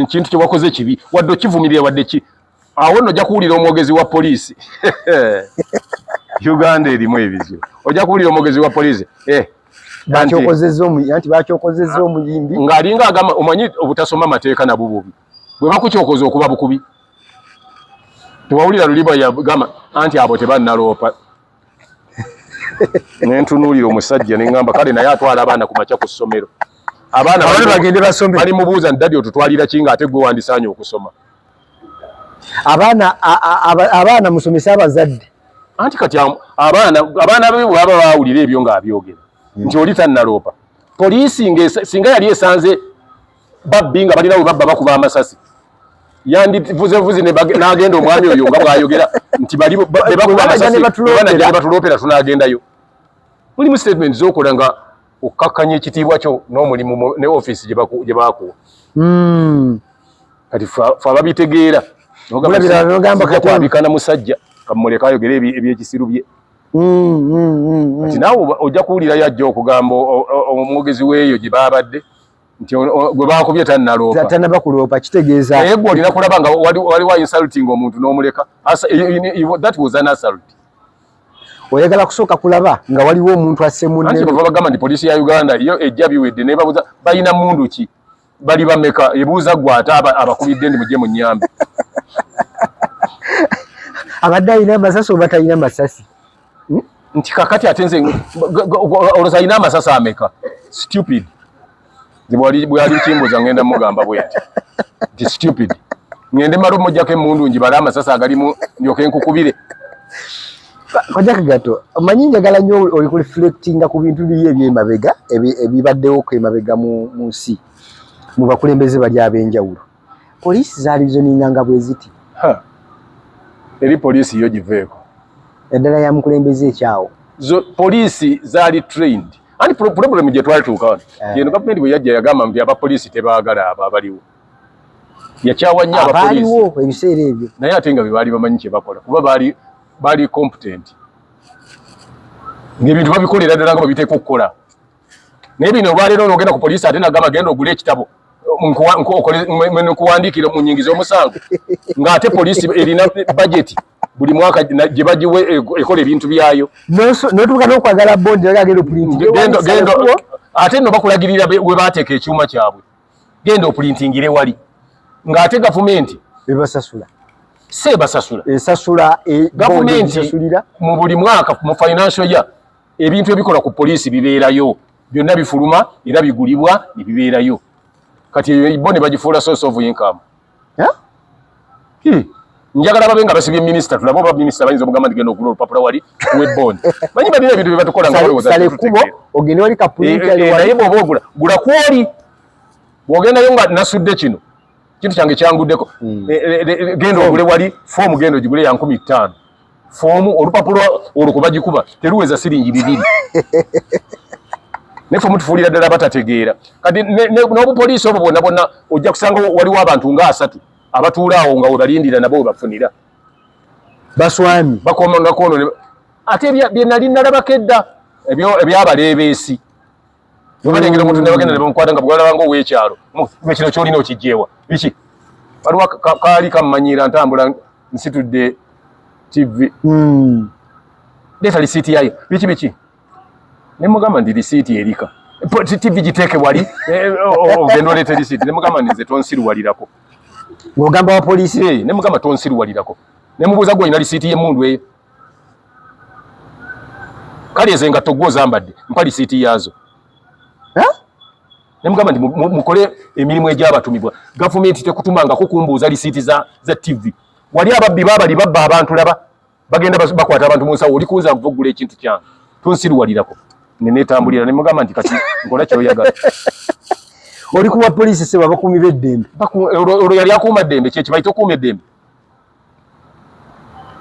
ekintu kye wakoze kibi wadde kivumirire wadde ki awo nno ojja kuwulira omwogezi wa poliisi Uganda erimu ebizio ojja kuwulira omwogezi wa poliisi bakyokozezza omuyimbi ng'alinga agamba omanyi obutasoma amateeka nabwo bubi bwe bakukyokoza okuba bukubi tewawulira luliba yagamba anti abo tebannaloopa nentunuulira omusajja neŋŋamba kale naye atwala abaana ku makya ku ssomero abaana bagende basome bali mubuuza nti daddy otutwalira ki ng'ate gwe wandisaanye okusoma abaana musomesa abazadde anti kati abaana be bwaba baawulira ebyo ng'abyogera nti oli tannaloopa poliisi singa yali esanze babbi nga balina we babba bakuba amasasi yandivuzevuzi n'agenda omwami oyo nga bw'ayogera nti bebakuba amasasi banajja ne batuloopera tunagendayo mulimu statement z'okola nga okkakkanya ekitiibwa kyo n'omulimu ne ofiisi gye baakuwa kati fe ababitegeera kwabikana musajja kamuleka ayogera ebyekisiru bye kati naawe ojja kuwulira yajja okugamba omwogezi w'eyo gye baabadde nti gwe baakubye tannaloopa kuloopa kitegeeza naye gwe olina kulaba nga waliwo insulting omuntu n'omuleka that was an assault oyagala kusooka kulaba nga waliwo omuntu asse munne bava bagamba nti poliisi ya Uganda yo ejja biwedde naye babuuza balina mundu ki bali bameka ebuuza gwe ate abakubidde ndi mujje mu nnyambe abadde alina amasasi oba talina masasi nti kakati ate nze olowooza alina amasasi ameka stupid bwali kimbuuza ngenda mugamba bweti nti stupid ngende mala omujjako emmundu njibale amasasi agalimu ndyoke nkukubire Kajaka gato omanyi njagala nnyo oli ku reflectinga ku bintu biri ebyemabega ebibaddewo ku emabega mu nsi mu bakulembeze bali ab'enjawulo poliisi zaali zoninganga bwe ziti eri poliisi yo giveeko eddala ya mukulembeze ekyawo poliisi zaali trained anti problem gye twali tuuka yeno gavumenti bwe yajja yagamba nti abapoliisi tebaagala abo abaliwo yakyawa nnyo abapoliisi ebiseera ebyo naye ate nga bye baali bamanyi kye bakola kuba baali competent ng'ebintu babikolera ddala nga babiteeka okukola naye bino olwaleero n'ogenda ku poliisi ate nagamba genda ogule ekitabo nkuwandiikira mu nnyingiza omusango ng'ate poliisi erina bajeti buli mwaka gye bagiwe ekola ebintu byayo notuuka n'okwagala bondi agenda opulintingire ate nno bakulagirira we baateeka ekyuma kyabwe genda opulintingire wali ng'ate gavumenti ebasasula esasula gavumenti mu buli mwaka mu financial year ebintu ebikola ku poliisi bibeerayo byonna bifuluma era bigulibwa ne bibeerayo kati eyo bo ne bagifuula source of income njagala babe nga basibye minisita tulabe oba minisita bayinza okugamba nti genda okugula olupapula wali webbondi manyi balina ebintu bye batukola nga naye bw'oba gula kwoli bw'ogendayo nga nasudde kino kintu kyange kyanguddeko genda ogule wali foomu genda ogigule ya 15,000 foomu olupapula olwo kuba gikuba teruweza siringi 2 ne foomu tufuulira ddala batategeera kati n'obupoliisi obwo bwonna ojja kusanga waliwo abantu nga 3 abatuula awo nga we balindira nabo we bafunira baswami bakomakono ate bye nali nalabako edda ebyabaleebeesi balengera omuntu nebagenda nebamukwata nga bwalabanga ow'ekyalo kino kyolina okijjeewa biki waliwo kaali kammanyira ntambula nsitudde TV leeta lisiiti yayo biki nemugamba ndi lisiiti erika TV giteeke wali ogenda oleeta lisiiti nemugamba ndi nze tonsiruwalirako ng'ogamba wa poliisi nemugamba tonsiruwalirako nemubuuza gwe olina lisiiti y'emmundu eyo kale ezo engatto gwe ozambadde mpa lisiiti yaazo nemugamba nti mukole emirimu egy'abatumibwa gavumenti tekutumangako kumbuuza lisiiti za TV wali ababbi baabali babba abantu laba bagenda bakwata abantu mu nsawo oli kuwuza nva oggula ekintu kyange tonsiruwalirako nenetambulira nemugamba nti kati nkola kyoyagala oli kuwa poliisi seba bakuumi b'eddembe olwo yali akuuma ddembe kyeki bayita okuuma eddembe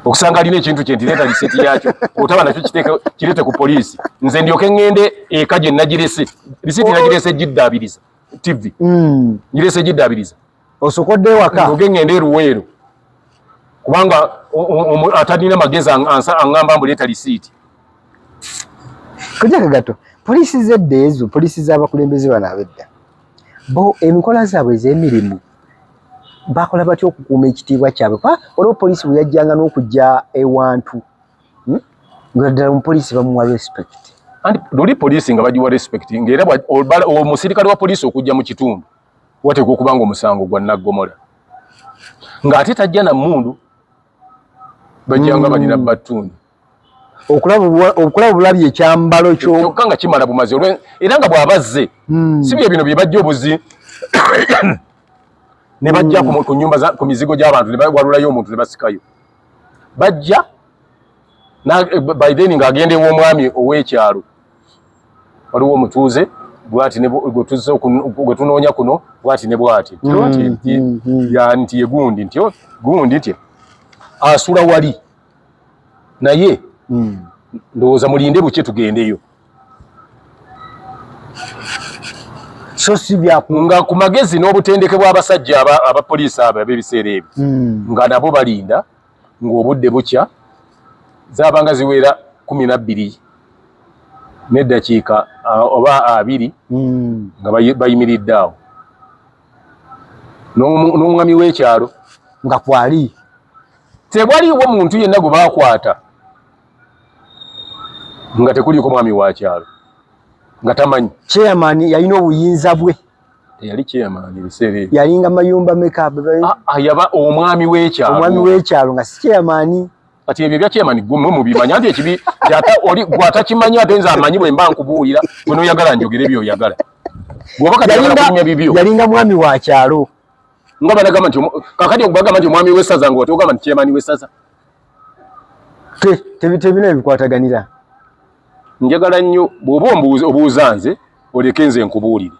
okusanga alina ekintu kye nti leeta lisiiti yakyo otaba nakyo kireete ku poliisi nze ndyoke ŋŋende eka gye nagirese lisiiti nagirese giddaabiriza TV ngirese giddaabiriza osokodde ewaka oge ŋŋende eruweero kubanga atalina magezi aŋŋamba mbu leeta lisiiti kajaka gato poliisi z'edda ezo poliisi z'abakulembeze bano ab'edda bo emikola zaabwe ez'emirimu bakola batya okukuuma ekitiibwa kyabwe kuba waliwo poliisi bwe yajjanga n'okujja ewantu nga ddala omupoliisi bamuwa respect anti luli poliisi nga bagiwa respect ng'era omusirikale wa poliisi okujja mu kitundu wateekwa okuba nga omusango gwa naggomola ng'ate tajja na mmundu bajjanga balina battundi okulaba bulabye ekyambalo kyokka nga kimala bumazi era nga bw'abazze si bye bino bye bajja obuzi ne bajja ku nnyumba ku mizigo gy'abantu ne walulayo omuntu ne basikayo bajja by then ng'agenda ew'omwami ow'ekyalo waliwo omutuuze bwati gwe tunoonya kuno bwati ne bwati nti ye gundi nti asula wali naye ndowooza mulinde buke tugendeyo so si byaku nga ku magezi n'obutendeke bw'abasajja abapoliisi abo ab'ebiseera ebyo nga nabo balinda ng'obudde bukya zaabanga ziwera 12 n'eddakiika oba 2 nga bayimiridde awo n'omwami w'ekyalo nga kwali tewaliwo muntu yenna gwe baakwata nga tekuliko mwami wa kyalo nga tamanyi chairman yalina obuyinza bwe teyali chairman ebiseera ebyo yalinga mayumba meka yaba omwami w'ekyalo nga si chairman kati ebyo bya chairman gwe mubimanya nti ekibi gwatakimanyi ate nze amanyi bwe mba nkubuulira gwe n'oyagala njogere by'oyagala bw'oba kati kulimya bibyo yalinga mwami wa kyalo nga banagamba nti kakati okubagamba nti omwami w'essaza nga otogamba nti chairman w'essaza tebina ebikwataganira njagala nnyo bw'oba obuuza nze oleke nze nkubuulire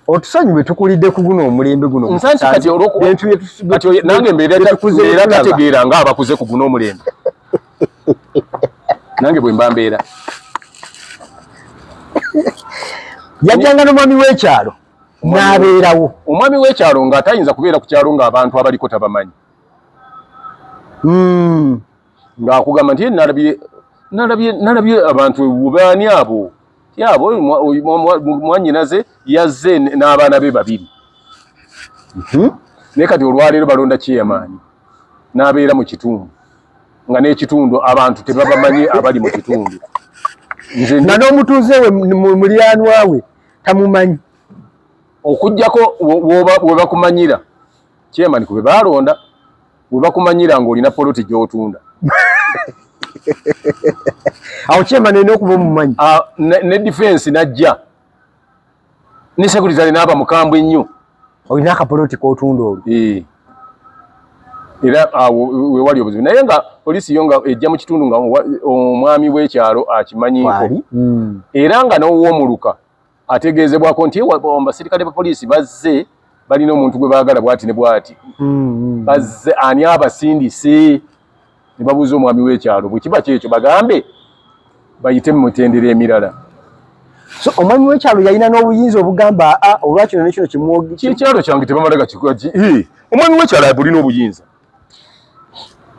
otusanyuwe tukulidde ku guno omulembe guno nsanti kati nange mbeera tategeera nga abakuze ku guno omulembe nange bwe mba mbeera yajjanga n'omwami w'ekyalo n'abeerawo omwami w'ekyalo nga atayinza kubeera ku kyalo ng'abantu abaliko tabamanyi ng'akugamba nti nalabye abantu bubaani abo yabo mwannyinaze yazze n'abaana be 2 naye kati olwaleero balonda chairman n'abeera mu kitundu nga n'ekitundu abantu tebabamanyi abali mu kitundu nga n'omutuuze we mulyanwa we tamumanyi okuggyako we bakumanyira chairman kwe balonda we bakumanyira ng'olina poloti gy'otunda awo chairman eno okuba omumanyi ne defense najja ne security n'aba mukambwe nnyo olina akapoloti k'otunda olwo era awo we wali obuzibu naye nga poliisi yo nga ejja mu kitundu nga omwami w'ekyalo akimanyiiko era nga n'ow'omuluka ategeezebwako nti abasirikale ba poliisi bazze balina omuntu gwe baagala bwati ne bwati bazze ani abasindise ne babuuza omwami w'ekyalo bwe kiba kyekyo bagambe bayite mu mitendera emirala so omwami w'ekyalo yalina n'obuyinza obugamba olwakino nekino ekyalo kyange tebamalaga kikoki omwami w'ekyalo abulina obuyinza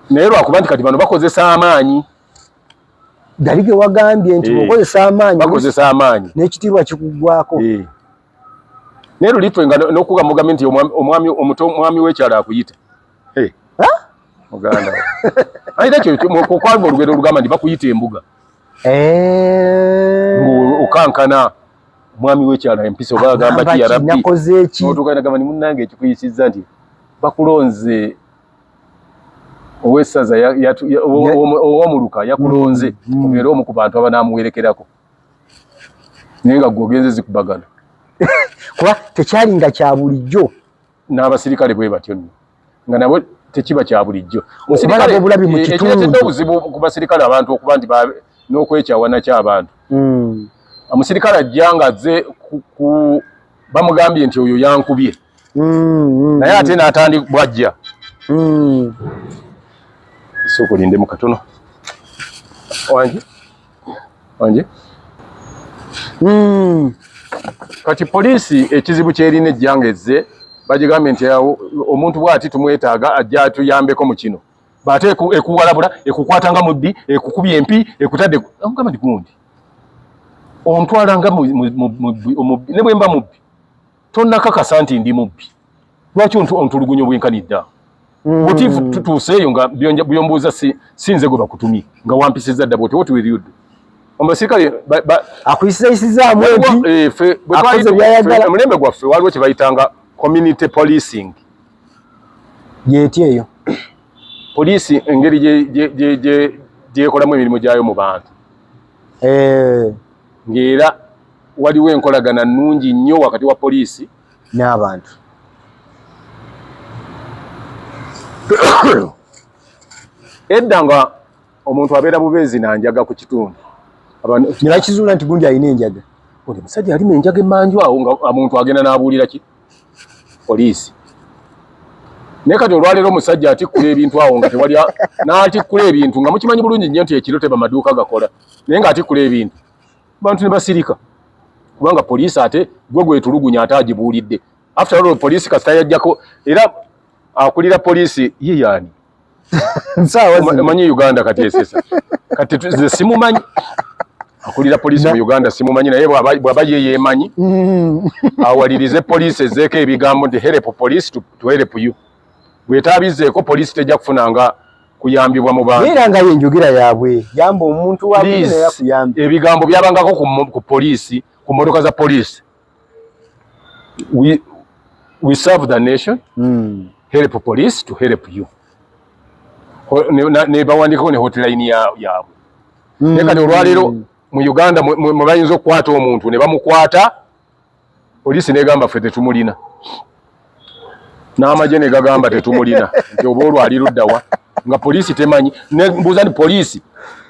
naye lwakuba nti kati bano bakozesa amaanyi dalige wagambye nti bakozesa amaanyi n'ekitiibwa kikuggwako naye lulitwe nga n'okugamugambye nti omwami w'ekyalo akuyita muganda ayita ekyo kwaliba olugero olugamba nti bakuyita embuga okankana omwami w'ekyalo empisa oba agamba ki yarabbi notukanagamba ni munnange ekikuyisizza nti bakulonze owessaza ow'omuluka yakulonze obeere omu ku bantu abanaamuwerekerako naye nga gwe ogenze zikubagana kuba tekyalinga kya bulijjo n'abasirikale bwe batyo nno nga nabo tekiba kya bulijjo ekireetedde obuzibu ku basirikale abantu okuba nti n'okwekyawana ky'abantu omusirikale ajja nga azze bamugambye nti oyo yankubye naye ate n'atandika bwajja sokolinde mu katono wange kati poliisi ekizibu kyerina ejjanga ezze bagigambye nti omuntu bw'ati tumwetaaga ajja atuyambeko mu kino bate ekuwalabula ekukwatanga mubbi ekukubya empi ekutadde amugamba nti gundi ontwalanga ne bwe mba mubbi tonnakakasa nti ndi mubbi lwaki ontulugunya obwenkanidda butifu tutuuseeyo nga byombuuza sinze gwe bakutumye nga wampisiza dda bwoti what will you do omusirikale akuyisizaamu enti akoze byayagala omulembe gwaffe waliwo kye bayitanga community policing yeeti eyo poliisi engeri gyekolamu emirimu gyayo mu bantu ng'era waliwo enkolagana nnungi nnyo wakati wa poliisi n'abantu edda nga omuntu abeera bubeezi nanjaga ku kitundu nebakizuula nti gundi alina enjaga oli musajja alina enjaga emmanju awo nga omuntu agenda n'abuulira ki poliisi naye kati olwaleero omusajja atikkula ebintu awo nga tewali n'atikkula ebintu nga mukimanyi bulungi nnyo nti ekiro teba maduuka gakola naye ng'atikkula ebintu bantu ne basirika kubanga poliisi ate gwe gwetulugunya ate agibuulidde after all poliisi kasita yajjako era akulira poliisi ye yaani manyi Uganda kati esesa kati ze simumanyi akulira poliisi mu Uganda simumanyi naye bw'aba ye yeemanyi awalirize poliisi ezeeko ebigambo nti help police to help you bwetaabizeeko poliisi tejja kufunanga kuyambibwa mu bantu era nga yenjogera yaabwe yamba omuntu wakuyamba ebigambo byabangako ku poliisi ku motoka za poliisi we serve the nation help police to help you ne bawandikako ne hotline yaabwe naye kati olwaleero mu Uganda mwe bayinza okukwata omuntu ne bamukwata poliisi negamba ffe tetumulina n'amagye ne gagamba tetumulina nti oba olwo ali luddawa nga poliisi temanyi nembuuza nti poliisi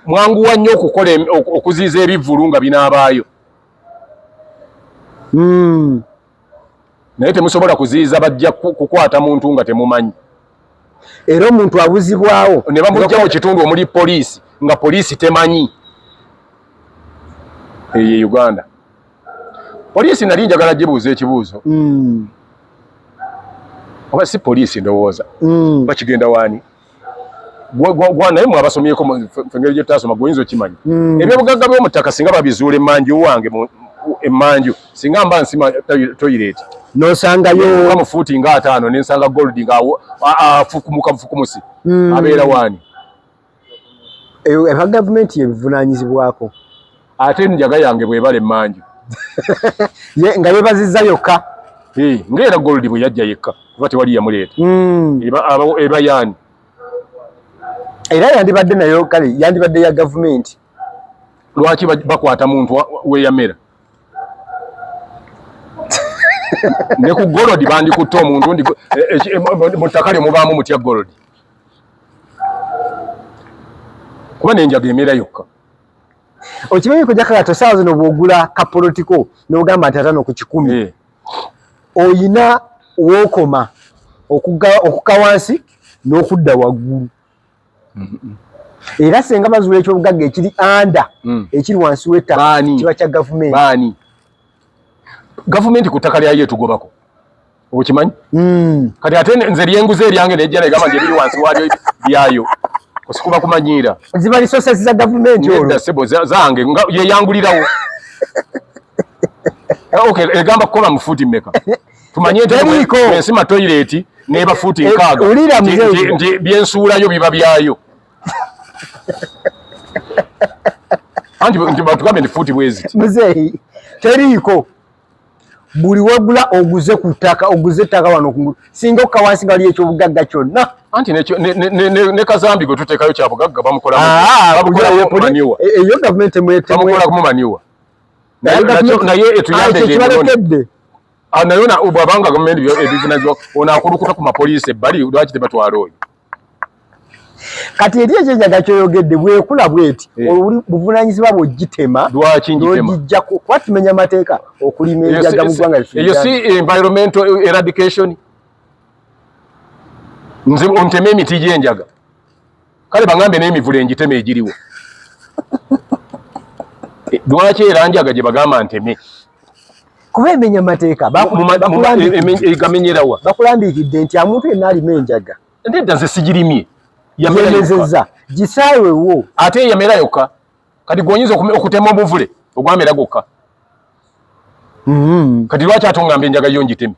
mwanguwa nnyo okuziiza ebivvulu nga binaabaayo naye temusobola kuziiza bajja kukwata muntu nga temumanyi era omuntu abuzibwawo ne bamujja mu kitundu omuli poliisi nga poliisi temanyi eyo Uganda poliisi nali njagala gibuuza ekibuuzo oba si poliisi ndowooza bakigenda waani naye mwabasomyeko engeri gye tutasoma gweyinza okimanyi ebyobugagga by'omuttaka singa babizuula emmanju wange emmanju singa mba nsima toilet nosangayo kamu fuuti nga 5 nensanga gold nga afukumuka bufukumusi abeera waani eba gavumenti yebivunaanyizibwako ate njaga yange bwebala emmanju nga yebaziza yokka ng'era gold bwe yajja yekka kuba tewali yamuleeta eba yaani era yandibadde nayo kale yandibadde ya gavumenti lwaki bakwata muntu weyamera ne ku golodi bandikutte omuntu mu ttaka lyo mubaamu mutya golodi kuba nenjaga emera yokka okimanyi kujja kakato saawa zino bw'ogula kapolitiko n'ogamba nti 5 ku 10 oyina wookoma okukka wansi n'okudda waggulu era senga bazuula ekyobugagga ekiri anda ekiri wansi w'ettaka kiba kya gavumenti gavumenti ku ttaka lyayo etugobako okimanyi kati ate nze lyenguza eryange nejja negamba nti ebiri wansi walyo byayo osikuba kumanyiira ziba lisoosesi za gavumenti olwo sebo zange yeyangulirawo egamba kukola mu fuuti mmeka tumanye nti ensima toyireti neba fuuti 6 nti byensuulayo biba byayo anti batugambe nti fuuti bweziti muzeeyi teriiko buli wegula oguze ku ttaka oguze ettaka wano singa okka wansi nga waliyo ekyobugagga kyonna anti ne kazambi gwe tuteekayo kya bugagga bamukola eyo gavumenti bamukola kumumaniwa naye etuyambe naye bwabanga gavumenti ebivunanyizibwa ono akulukuta ku mapoliisi ebbali lwaki tebatwala oyo kati eri ekyenjaga kyoyogedde bwekula bweti oli buvunanyizibwa bw'ogitema n'ogijjako kuba tumenya amateeka okulima enjaga mu ggwanga eyo si environmental eradication nze onteme emiti gy'enjaga kale baŋambe n'emivule engiteme egiriwo lwaki era njaga gye bagamba nteme kuba emenya amateeka egamenyerawa bakulambiikidde nti omuntu yenna alima enjaga nedda nze sigirimye yamezeza gisaawewo ate yamera yokka kati gonyinza okutema obuvule ogwamera gokka kati lwaki ate ongamba enjaga yo ngiteme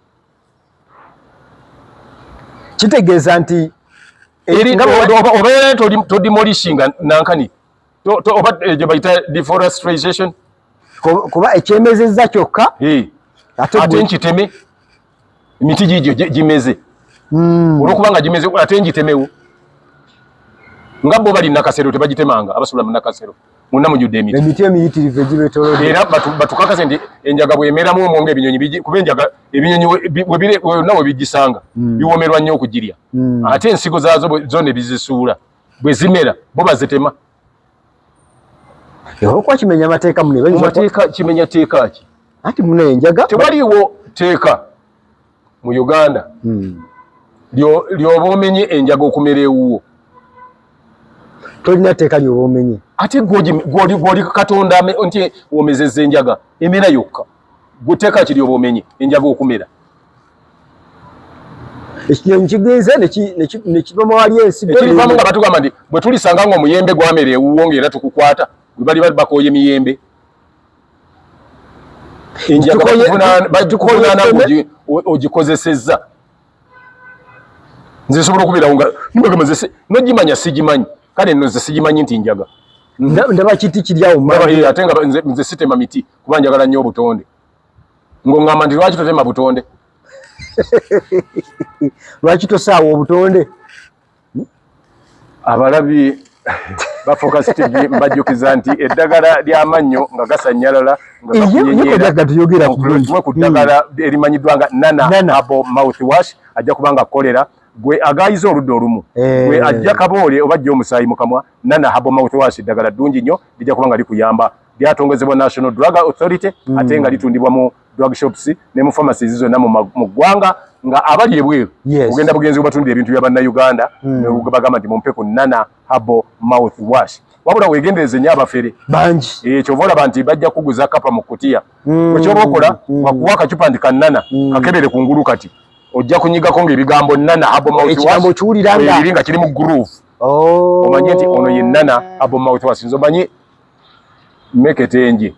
kitegeeza nti obeera todimolishinga nankani oba gye bayita deforestation kuba ekyemezezza kyokka ate nkiteme emiti gigyo gimeze olwokubanga gimeze ate ngitemewo nga bo bali nakasero tebagitemanga abasula mu nakasero muna mujudde emiti emiyitirivu egibetolodde era batukakase nti enjaga bwemeramu omwonga ebinyonyi kuba enjaga ebinyonyi nawe bigisanga biwomerwa nnyo okugirya ate ensigo zaazo zone bizisuula bwe zimera bo bazitema okuba kimenya amateeka muneamateeka kimenya teeka ki anti muna enjaga tewaliwo teeka mu Uganda lyoba omenye enjaga okumera ewuwo tolina teeka lyoba omenye ate gwoli katonda nti womezezza enjaga emera yokka guteeka ki lyoba omenye enjaga okumera ekinyonyi kigenze nekivama wali ensigo ekirivamu nga batugamba nti bwe tulisanga nga omuyembe gwamera ewuwo ng'era tukukwata bwe bali bakooye miyembe enjaga batukuvunaana ogikozesezza nze sobola okubeerawo nga nibagamba nogimanya sigimanyi kale nno nze sigimanyi nti njaga ndaba kiti kiryawo ate nga nze sitema miti kuba njagala nnyo obutonde ng'oŋŋamba nti lwaki totema butonde lwaki tosaawa obutonde abalabi ba Focus TV mbajjukiza nti eddagala ly'amannyo nga gasanyalala nga ku ddagala erimanyiddwa nga Nana Herbal Mouthwash ajja kubanga kolera gwe agayiza oludda olumu gwe ajja kaboole oba ajja omusaayi mu kamwa Nana Herbal Mouthwash eddagala ddungi nnyo lijja kubanga likuyamba lyatongozebwa National Drug Authority ate nga litundibwa mu drug shops ne mu pharmacies zonna mu ggwanga nga abali ebweru ogenda bugenzi batundira ebintu bya bannayuganda ne bagamba nti mumpe ku Nana Herbal Mouthwash wabula wegendereze nnyo abafere bangi kyova olaba nti bajja kuguza kapa mu kutiya ekyoba okola wakuwa akacupa nti kannana kakebere ku ngulu kati ojja kunyigako ng'ebigambo Nana Herbal Mouthwash eri nga kiri mu groove omanye nti ono ye Nana Herbal Mouthwash nze omanyi mekete enje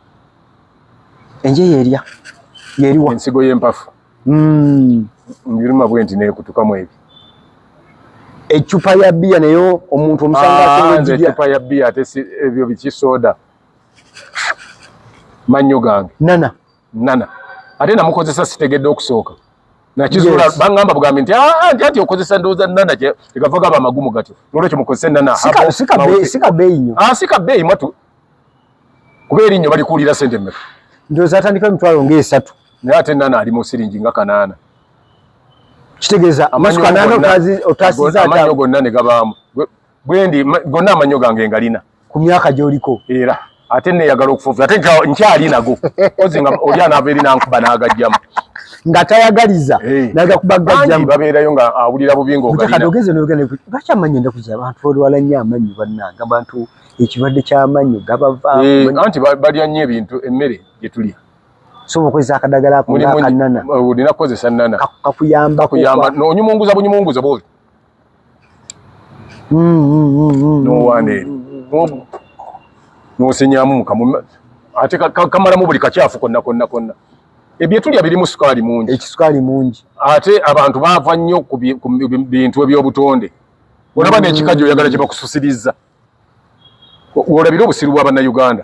yeriwa ensigo y'empafu mbiruma bwe nti neekutukamu ebi ecupa ya bbiya nayo omuntu omusanga ecupa ya bbiya ate ebyo bikisoda mannyo gange Nana ate namukozesa sitegedde okusooka nakizuula baŋŋamba bugambe nti ati okozesa ndowooza Nana egava gaba amagumu gatyo nolwekyo mukozese Nana sika bbeeyi nnyo sika bbeeyi mwatu kuba erinnyo balikuwulira sente mmeka ndowooza atandika emitwalo nga3 naye ate Nana ali mu siringi nga 8 kitegeeza amasuku 8 otasiza amanyo gonna ne gabaamu bwendi gonna amanyo gange ngalina ku myaka gy'oliko era ate neyagala okufuufa ate nkyali nago ozi nga oli anaava eri nankuba n'agajjamu nga tayagaliza nagakuba gajjamu babeerayo nga awulira bubi ng'ogalina lwaki amanyo ndakuza abantu olwala nnyo amanyo bannanga abantu ekirwadde ky'amannyo gabava anti balya nnyo ebintu emmere gye tulya sobola okozesa akadagala ako ng'akanana olina kukozesa Nana kakuyamba n'onyumunguza bunyumunguza bwoli n'owaana eri n'osenyamu mukamu ate kamalamu buli kakyafu konna ebyo tulya birimu sukaali mungi ekisukaali mungi ate abantu baava nnyo ku bintu eby'obutonde olaba n'ekikajjo oyagala kye bakususirizza olabira obusiru bwa bannayuganda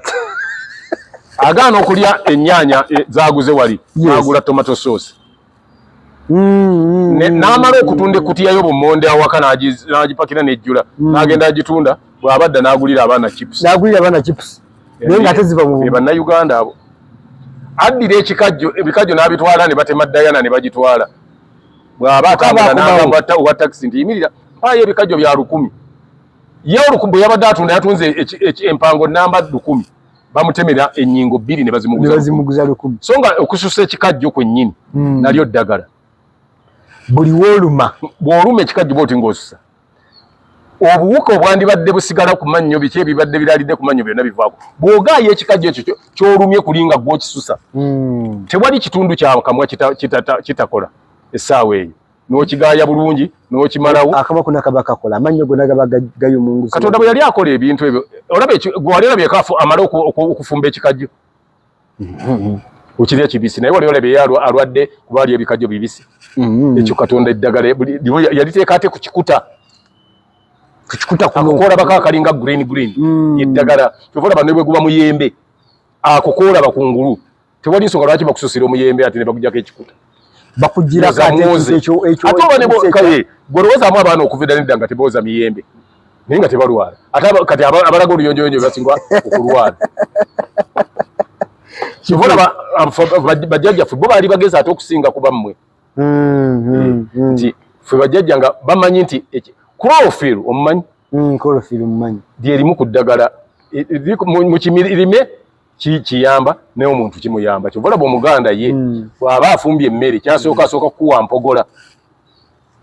agaana okulya ennyaanya zaguze wali agula tomato sauce n'amala okutunda ekutiya y'obummonde awaka n'agipakira n'ejjula n'agenda agitunda bw'abadda n'agulira abaana chips naye nga ate ziva mu bannayuganda abo addira ebikajjo n'abitwala ne batema Diana ne bagitwala bw'aba atambula n'agamba owa takisi nti yimirira mpaayo ebikajjo bya 1,000 ye bwe yabadde atunda yatunze empango namba 1,000 bamutemera ennyingo 2 ne bazimuguza 1,000 so nga okususa ekikajjo kwennyini nalyo ddagala buli wooluma bw'oluma ekikajjo bw'oti ng'osusa obuwuka obwandibadde busigala ku mannyo biki ebibadde biraalidde ku mannyo byonna bivaako bw'ogaayo ekikajjo ekyo ky'olumye kulinga gw'okisusa tewali kitundu kya kamwa kitakola essaawa eyo n'okigaaya bulungi n'okimalawo akabaku nakaba kakola amannyo gonna gaba gayumunguza Katonda bwe yali akola ebintu ebyo olaba gwali olabye kaafu amale okufumba ekikajjo okirya kibisi naye wali olabye alwadde kuba ali ebikajjo bibisi ekyo Katonda eddagala yaliteeka ate ku kikuta akokoola baka akalinga green eddagala kyova olaba ne bwe guba muyembe akokoola bakungulu tewali nsonga lwaki bakususira omuyembe ate ne bagujjako ekikuta bakugira ate oba ne bokaye gwolowoozamu abaana okuva nedda nga tebooza miyembe naye nga tebalwala ate kati abalaga oluyonjoyonjo basingwa okulwala kyova bajjajjaffe bo baali bagezi ate okusinga kuba mmwe nti ffe bajjajja nga bamanyi nti Chlorophyll omumanyi lyerimu ku ddagala mu kimirime kiyamba naye omuntu kimuyamba kyova olaba Omuganda ye bw'aba afumbye emmere kyasooka kukuwa mpogola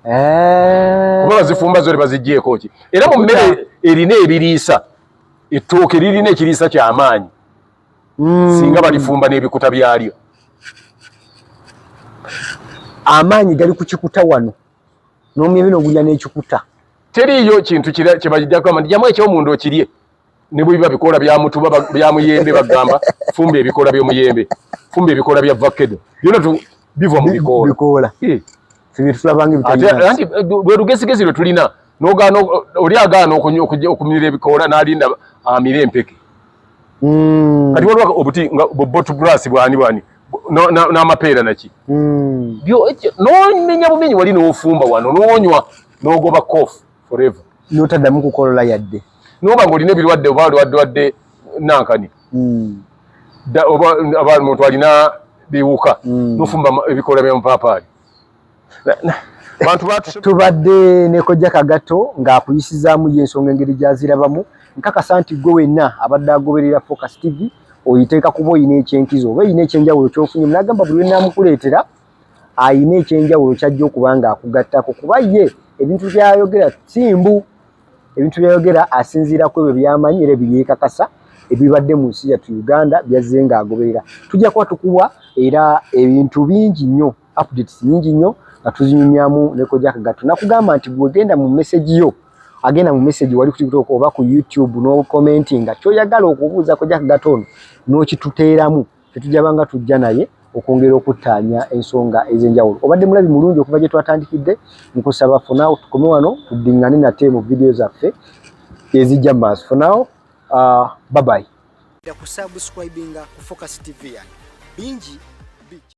kuba bazifumba zole baziggyeko ki era mu mmere erina ebiriisa ettooke lirina ekiriisa ky'amaanyi singa balifumba n'ebikuta byalyo amaanyi gali ku kikuta wano n'omuyembe n'ogulya n'ekikuta teriiyo kintu kyebajjako ama jamu ekyomundu okirye ne bwe biba bikoola bya mutuba bya muyembe bagamba fumba ebikoola by'omuyembe fumba ebikoola bya vakedo byonna biva mu bikoola anti lwe lugesigezi lwe tulina n'ogaana oli agaana okumira ebikoola n'alinda amira empeke kati waliwo obuti nga botubras bwani n'amapeera naki n'omenya bumenyi wali n'ofumba wano n'onywa n'ogoba kofu forever n'otaddamu kukolola yadde noba ng'olina ebirwadde oba olwadde nankani oba omuntu alina biwuka n'ofumba ebikoola by'omupaapaali tubadde ne Kojja Kagato ng'akuyisizaamu y'ensonga engeri gy'azirabamu nkakasa nti gwe wenna abadde agoberera Focus TV oyiteeka kuba oyina ekyenkizo oba oyina ekyenjawulo ky'ofunye n'agamba buli lwe naamukuleetera ayina ekyenjawulo ky'ajja okuba ng'akugattako kuba ye ebintu by'ayogera simbu ebintu by'ayogera asinziira ku ebyo by'amanyi era ebyekakasa ebibadde mu nsi yattu Uganda byazze ng'agoberera tujja kuba tukuwa era ebintu bingi nnyo updates nyingi nnyo nga tuzinyumyamu ne Kojja Kagato nakugamba nti bwegenda mu message yo agenda mu message wali ku TikTok oba ku YouTube no commenting kyoyagala okubuuza Kojja Kagato ono n'okituteeramu tetujabanga tujja naye okwongera okuttaanya ensonga ez'enjawulo obadde mulabi mulungi okuva gye twatandikidde nkusaba for now tukome wano tuddiŋŋane nate mu video zaffe ezijja maaso for now bye bye. Kusubscribinga ku Focus TV bingi